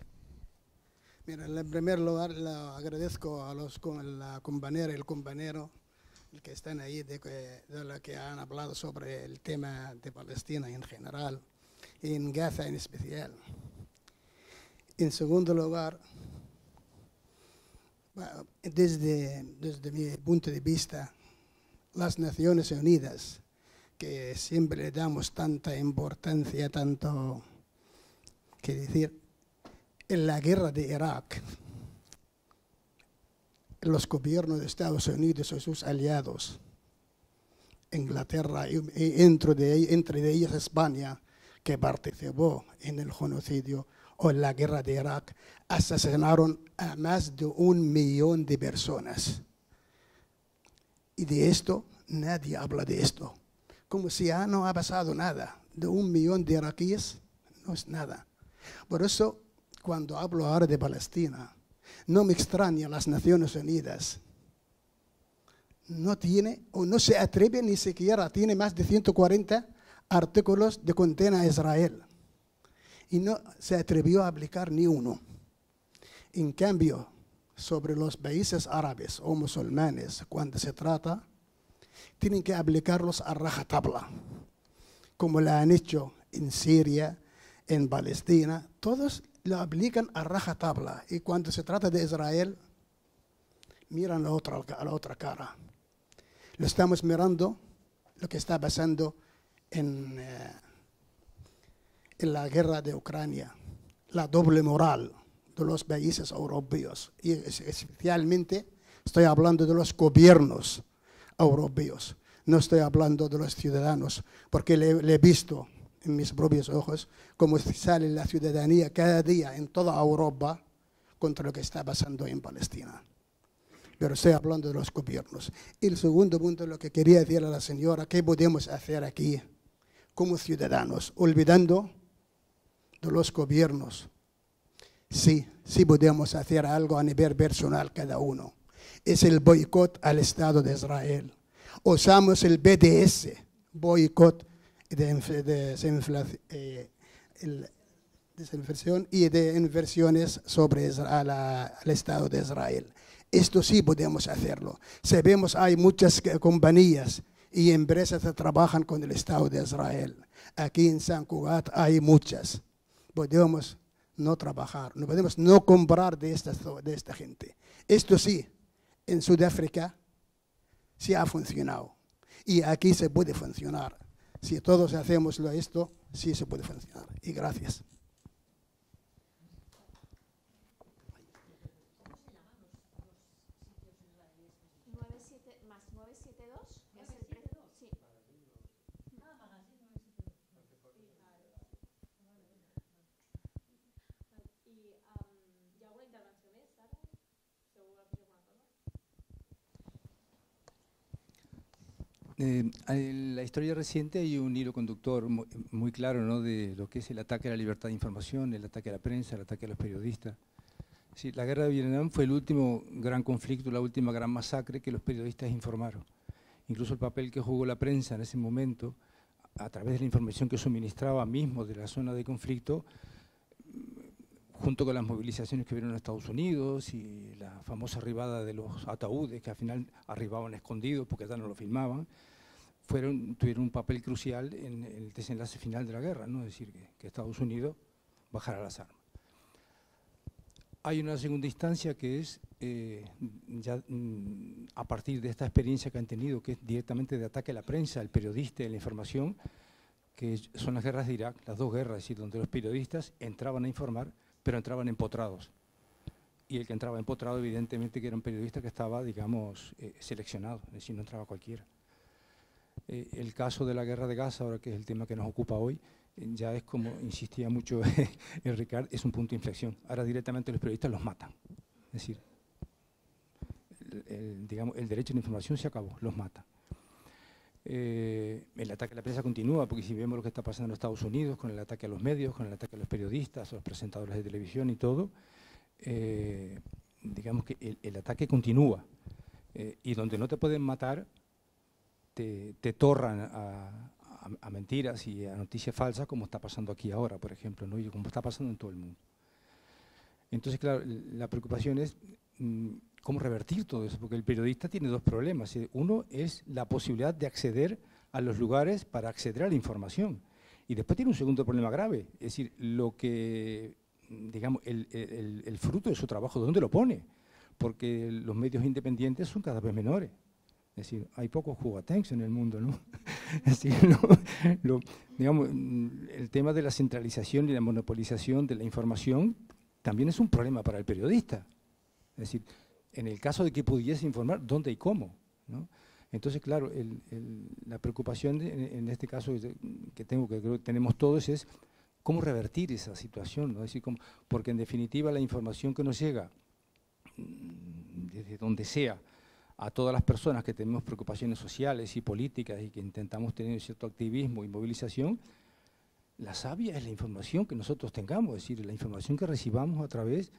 Mira, en primer lugar le agradezco a la compañera y el compañero que están ahí de lo que han hablado sobre el tema de Palestina en general y en Gaza en especial. En segundo lugar, desde mi punto de vista, las Naciones Unidas, que siempre le damos tanta importancia, tanto que decir, en la guerra de Irak, los gobiernos de Estados Unidos y sus aliados, Inglaterra y entre ellas España, que participó en el genocidio o en la guerra de Irak, asesinaron a más de 1 millón de personas. Y de esto, nadie habla de esto. Como si ya no ha pasado nada. De 1 millón de iraquíes, no es nada. Por eso, cuando hablo ahora de Palestina, no me extraña las Naciones Unidas. No tiene, o no se atreve ni siquiera, tiene más de 140 artículos de condena a Israel. Y no se atrevió a aplicar ni uno. En cambio, sobre los países árabes o musulmanes, cuando se trata, tienen que aplicarlos a rajatabla, como lo han hecho en Siria, en Palestina, todos lo aplican a rajatabla. Y cuando se trata de Israel, miran a la otra cara. Lo estamos mirando, lo que está pasando en la guerra de Ucrania, la doble moral de los países europeos. Y especialmente estoy hablando de los gobiernos europeos. No estoy hablando de los ciudadanos, porque le he visto en mis propios ojos cómo sale la ciudadanía cada día en toda Europa contra lo que está pasando en Palestina. Pero estoy hablando de los gobiernos. Y el segundo punto, lo que quería decir a la señora, ¿qué podemos hacer aquí como ciudadanos? Olvidando de los gobiernos. Sí podemos hacer algo a nivel personal cada uno. Es el boicot al Estado de Israel. Usamos el BDS, boicot de desinflación y de inversiones sobre al Estado de Israel. Esto sí podemos hacerlo. Sabemos hay muchas compañías y empresas que trabajan con el Estado de Israel. Aquí en San Cugat hay muchas. Podemos no trabajar, no podemos no comprar de esta gente. Esto sí, en Sudáfrica sí ha funcionado. Y aquí se puede funcionar. Si todos hacemos esto, sí se puede funcionar. Y gracias. En la historia reciente hay un hilo conductor muy claro, ¿no?, de lo que es el ataque a la libertad de información, el ataque a la prensa, el ataque a los periodistas. Sí, la guerra de Vietnam fue el último gran conflicto, la última gran masacre que los periodistas informaron. Incluso el papel que jugó la prensa en ese momento, a través de la información que suministraba mismo de la zona de conflicto, junto con las movilizaciones que vieron en Estados Unidos y la famosa arribada de los ataúdes, que al final arribaban escondidos porque ya no lo filmaban, tuvieron un papel crucial en el desenlace final de la guerra, ¿no? Es decir, que Estados Unidos bajara las armas. Hay una segunda instancia que es, a partir de esta experiencia que han tenido, que es directamente de ataque a la prensa, al periodista y a la información, que son las guerras de Irak, las dos guerras, es decir, donde los periodistas entraban a informar, pero entraban empotrados. Y el que entraba empotrado, evidentemente, que era un periodista que estaba, digamos, seleccionado, es decir, no entraba cualquiera. El caso de la guerra de Gaza, ahora que es el tema que nos ocupa hoy, ya es como insistía mucho el Ricard, es un punto de inflexión. Ahora directamente los periodistas los matan. Es decir, digamos, el derecho a la información se acabó, los matan. El ataque a la prensa continúa, porque si vemos lo que está pasando en Estados Unidos, con el ataque a los medios, con el ataque a los periodistas, a los presentadores de televisión y todo, digamos que el ataque continúa. Y donde no te pueden matar, te torran a mentiras y a noticias falsas, como está pasando aquí ahora, por ejemplo, ¿no? Y como está pasando en todo el mundo. Entonces, claro, la preocupación es cómo revertir todo eso, porque el periodista tiene dos problemas. Uno es la posibilidad de acceder a los lugares para acceder a la información. Y después tiene un segundo problema grave, es decir, lo que, digamos, el fruto de su trabajo, ¿dónde lo pone? Porque los medios independientes son cada vez menores. Es decir, hay pocos jugatengs en el mundo, ¿no? Es decir, digamos, el tema de la centralización y la monopolización de la información también es un problema para el periodista. Es decir, en el caso de que pudiese informar, ¿dónde y cómo?, ¿no? Entonces, claro, la preocupación en este caso que creo que tenemos todos es cómo revertir esa situación, ¿no? Es decir, porque en definitiva la información que nos llega desde donde sea a todas las personas que tenemos preocupaciones sociales y políticas y que intentamos tener cierto activismo y movilización, la sabia es la información que nosotros tengamos, es decir, la información que recibamos a través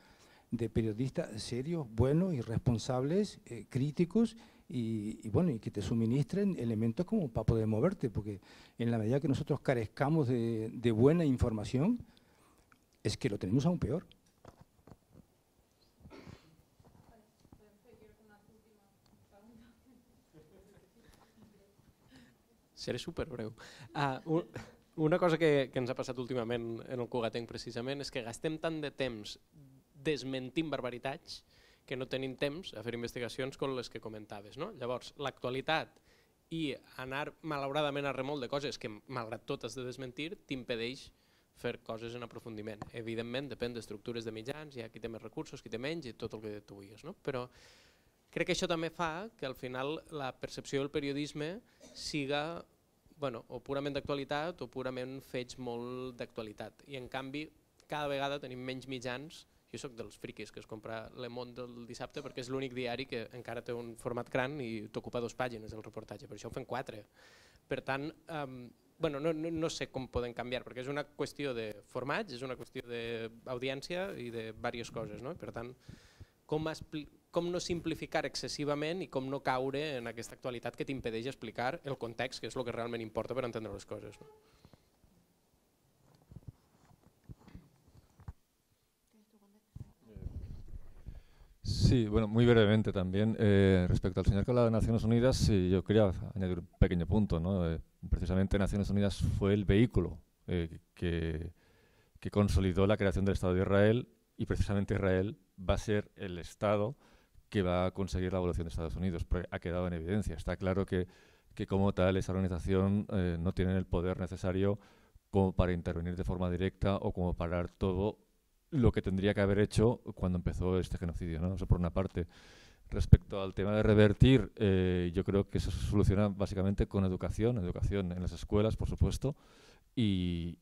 de periodistas serios, buenos y responsables, críticos y bueno, y que te suministren elementos como para poder moverte, porque en la medida que nosotros carezcamos de buena información, es que lo tenemos aún peor. Seré superbreu. Una cosa que ens ha passat últimament en el Cugatenc precisament és que gastem tant de temps desmentint barbaritats que no tenim temps a fer investigacions com les que comentaves, no? Llavors, l'actualitat i anar malauradament a remolc de coses que malgrat tot has de desmentir t'impedeix fer coses en aprofundiment. Evidentment depèn d'estructures de mitjans, hi ha qui té més recursos, qui té menys i tot el que tu vulguis, no? Però crec que això també fa que al final la percepció del periodisme siga o purament d'actualitat o purament fets molt d'actualitat. I en canvi cada vegada tenim menys mitjans. Jo soc dels friquis que es compra Le Monde del dissabte perquè és l'únic diari que encara té un format gran i t'ocupa 2 pàgines el reportatge, per això ho fem 4. Per tant, no sé com poden canviar, perquè és una qüestió de formats, és una qüestió d'audiència i de diverses coses, no? Per tant, com no simplificar excessivament i com no caure en aquesta actualitat que t'impedeix explicar el context, que és el que realment importa per entendre les coses. Sí, bueno, muy brevemente también. Respecto al señor que hablaba de Naciones Unidas, yo quería añadir un pequeño punto, ¿no? Precisamente Naciones Unidas fue el vehículo que consolidó la creación del Estado de Israel y precisamente Israel va a ser el Estado que va a conseguir la evolución de Estados Unidos, porque ha quedado en evidencia. Está claro que como tal esa organización no tiene el poder necesario como para intervenir de forma directa o como parar todo lo que tendría que haber hecho cuando empezó este genocidio, ¿no? Eso por una parte. Respecto al tema de revertir, yo creo que eso se soluciona básicamente con educación en las escuelas, por supuesto, y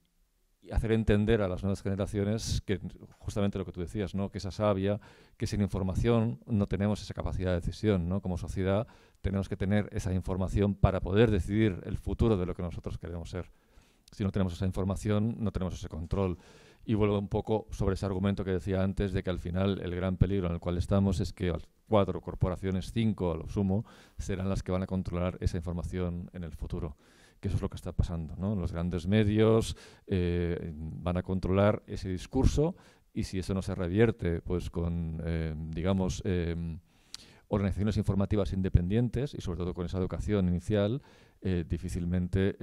hacer entender a las nuevas generaciones que justamente lo que tú decías, ¿no? Que esa savia, que sin información no tenemos esa capacidad de decisión, ¿no? Como sociedad tenemos que tener esa información para poder decidir el futuro de lo que nosotros queremos ser. Si no tenemos esa información, no tenemos ese control. Y vuelvo un poco sobre ese argumento que decía antes de que al final el gran peligro en el cual estamos es que 4 corporaciones, 5 a lo sumo, serán las que van a controlar esa información en el futuro. Que eso es lo que está pasando, ¿no? Los grandes medios van a controlar ese discurso y si eso no se revierte pues con, digamos, organizaciones informativas independientes y sobre todo con esa educación inicial, difícilmente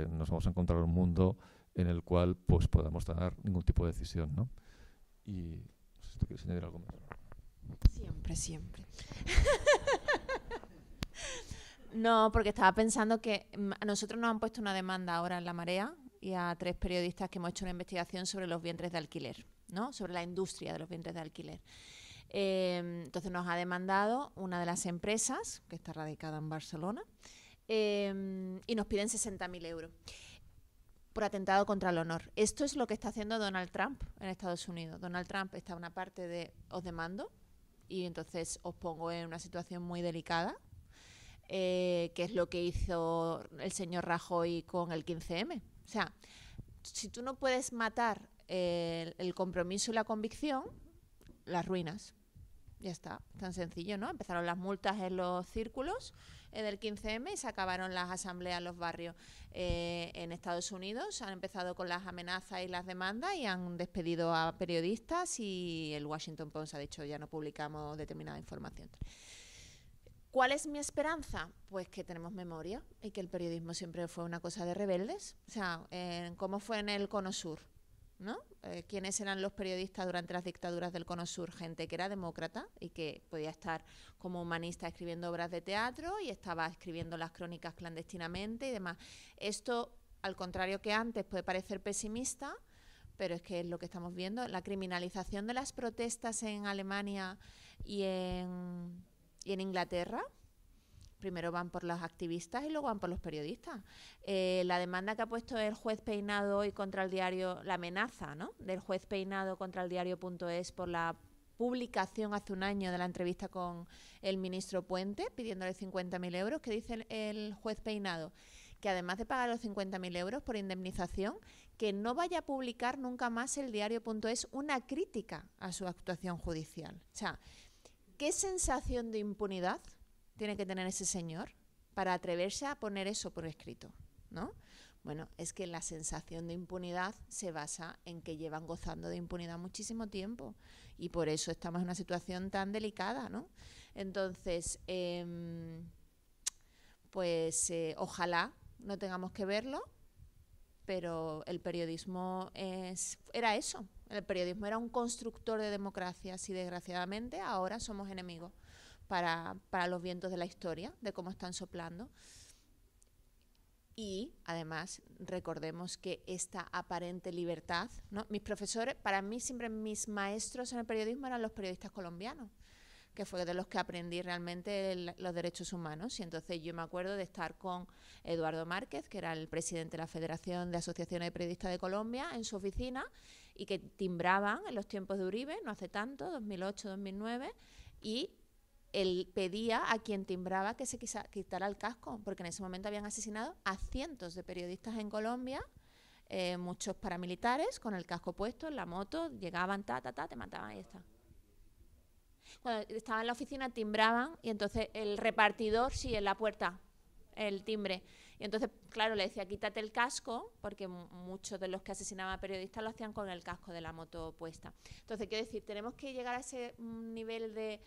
nos vamos a encontrar un mundo en el cual pues podamos tomar ningún tipo de decisión, ¿no? Y no sé si tú quieres añadir algo más. Siempre. No, porque estaba pensando que a nosotros nos han puesto una demanda ahora en La Marea y a 3 periodistas que hemos hecho una investigación sobre los vientres de alquiler, ¿no? Sobre la industria de los vientres de alquiler. Entonces nos ha demandado una de las empresas, que está radicada en Barcelona, y nos piden 60.000 euros por atentado contra el honor. Esto es lo que está haciendo Donald Trump en Estados Unidos. Donald Trump está en una parte de os demando y entonces os pongo en una situación muy delicada, que es lo que hizo el señor Rajoy con el 15M. O sea, si tú no puedes matar el compromiso y la convicción, las ruinas. Ya está, tan sencillo, ¿no? Empezaron las multas en los círculos del 15M y se acabaron las asambleas en los barrios. En Estados Unidos han empezado con las amenazas y las demandas y han despedido a periodistas y el Washington Post ha dicho ya no publicamos determinada información. ¿Cuál es mi esperanza? Pues que tenemos memoria y que el periodismo siempre fue una cosa de rebeldes. O sea, ¿cómo fue en el Cono Sur? ¿No? ¿Quiénes eran los periodistas durante las dictaduras del Cono Sur? Gente que era demócrata y que podía estar como humanista escribiendo obras de teatro y estaba escribiendo las crónicas clandestinamente y demás. Esto, al contrario que antes, puede parecer pesimista, pero es que es lo que estamos viendo. La criminalización de las protestas en Alemania y en Inglaterra. Primero van por los activistas y luego van por los periodistas. La demanda que ha puesto el juez Peinado hoy contra el diario, la amenaza, ¿no?, del juez Peinado contra el diario.es por la publicación hace un año de la entrevista con el ministro Puente pidiéndole 50.000 euros, que dice el juez Peinado que además de pagar los 50.000 euros por indemnización, que no vaya a publicar nunca más el diario.es una crítica a su actuación judicial. O sea, ¿qué sensación de impunidad tiene que tener ese señor para atreverse a poner eso por escrito, ¿no? Bueno, es que la sensación de impunidad se basa en que llevan gozando de impunidad muchísimo tiempo y por eso estamos en una situación tan delicada, ¿no? Entonces, ojalá no tengamos que verlo, pero el periodismo era eso. El periodismo era un constructor de democracias y desgraciadamente ahora somos enemigos para los vientos de la historia, de cómo están soplando. Y además recordemos que esta aparente libertad, ¿no? Mis profesores, para mí siempre mis maestros en el periodismo eran los periodistas colombianos, que fue de los que aprendí realmente los derechos humanos. Y entonces yo me acuerdo de estar con Eduardo Márquez, que era el presidente de la Federación de Asociaciones de Periodistas de Colombia, en su oficina, y que timbraban en los tiempos de Uribe, no hace tanto, 2008, 2009, y él pedía a quien timbraba que se quitara el casco, porque en ese momento habían asesinado a cientos de periodistas en Colombia, muchos paramilitares con el casco puesto, en la moto, llegaban, te mataban y ya está. Cuando estaba en la oficina timbraban y entonces el repartidor, sí, en la puerta, el timbre. Y entonces, claro, le decía, quítate el casco, porque muchos de los que asesinaban a periodistas lo hacían con el casco de la moto puesta. Entonces, quiero decir, ¿tenemos que llegar a ese nivel de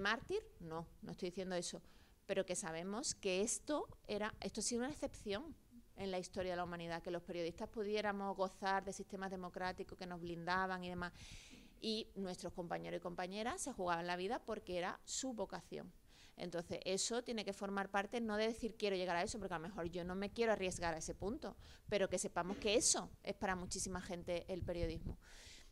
mártir? No, no estoy diciendo eso, pero que sabemos que esto ha sido una excepción en la historia de la humanidad, que los periodistas pudiéramos gozar de sistemas democráticos que nos blindaban y demás. y nuestros compañeros y compañeras se jugaban la vida porque era su vocación. Entonces eso tiene que formar parte, no de decir quiero llegar a eso, porque a lo mejor yo no me quiero arriesgar a ese punto, pero que sepamos que eso es para muchísima gente el periodismo,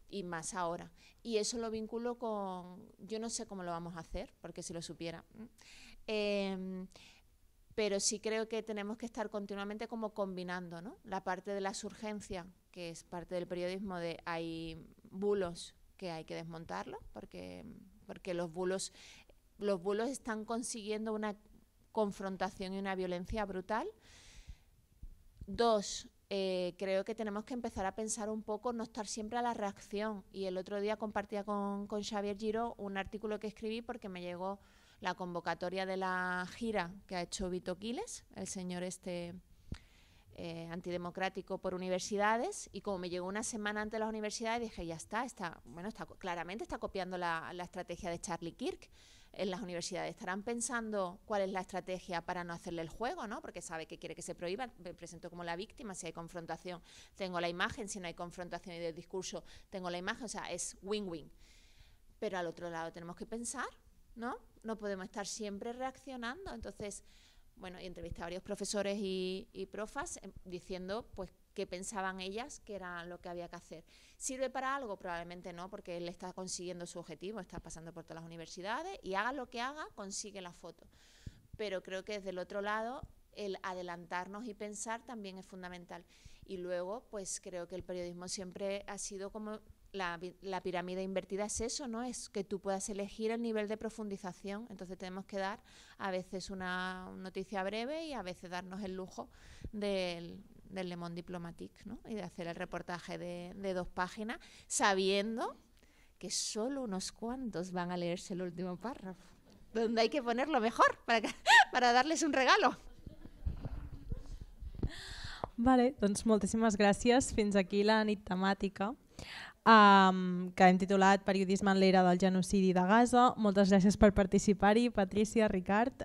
y más ahora. Y eso lo vinculo con, yo no sé cómo lo vamos a hacer, porque si lo supiera, pero sí creo que tenemos que estar continuamente como combinando, ¿no? La parte de la surgencia, que es parte del periodismo, de hay bulos que hay que desmontarlos, porque los bulos están consiguiendo una confrontación y una violencia brutal. 2, creo que tenemos que empezar a pensar un poco, no estar siempre a la reacción. Y el otro día compartía con Xavier Giró un artículo que escribí porque me llegó la convocatoria de la gira que ha hecho Vito Quiles, el señor antidemocrático por universidades, y como me llegó una semana antes de las universidades dije, ya está, claramente está copiando la estrategia de Charlie Kirk. En las universidades estarán pensando cuál es la estrategia para no hacerle el juego, ¿no? Porque sabe que quiere que se prohíba. Me presento como la víctima, si hay confrontación tengo la imagen, si no hay confrontación y del discurso tengo la imagen, o sea, es win-win. Pero al otro lado tenemos que pensar, ¿no? No podemos estar siempre reaccionando. Entonces, bueno, y entrevisté a varios profesores y profas diciendo pues qué pensaban ellas que era lo que había que hacer. ¿Sirve para algo? Probablemente no, porque él está consiguiendo su objetivo, está pasando por todas las universidades y haga lo que haga, consigue la foto. Pero creo que desde el otro lado, el adelantarnos y pensar también es fundamental. Y luego, pues creo que el periodismo siempre ha sido como la pirámide invertida, es eso, ¿no? Es que tú puedas elegir el nivel de profundización. Entonces tenemos que dar a veces una noticia breve y a veces darnos el lujo del Le Monde Diplomatique, ¿no? Y de hacer el reportaje de 2 páginas, sabiendo que solo unos cuantos van a leerse el último párrafo, donde hay que ponerlo mejor para darles un regalo. Vale, doncs moltíssimes gràcies. Fins aquí la nit temàtica que hem titulat Periodisme en l'era del genocidi de Gaza. Moltes gràcies per participar-hi, Patrícia, Ricard,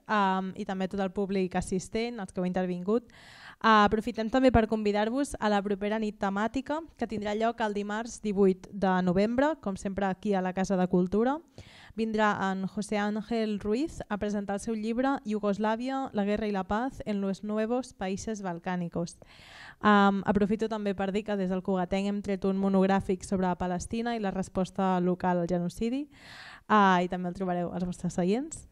i també tot el públic assistent, els que heu intervingut. Aprofitem també per convidar-vos a la propera nit temàtica, que tindrà lloc el dimarts 18 de novembre, com sempre aquí a la Casa de Cultura. Vindrà en José Ángel Ruiz a presentar el seu llibre Iugoslàvia, la guerra i la paz en los nuevos países balcánicos. Aprofito també per dir que des del Cugatenc hem tret un monogràfic sobre Palestina i la resposta local al genocidi, i també el trobareu als vostres seients.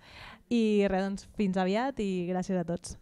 I res, doncs, fins aviat i gràcies a tots.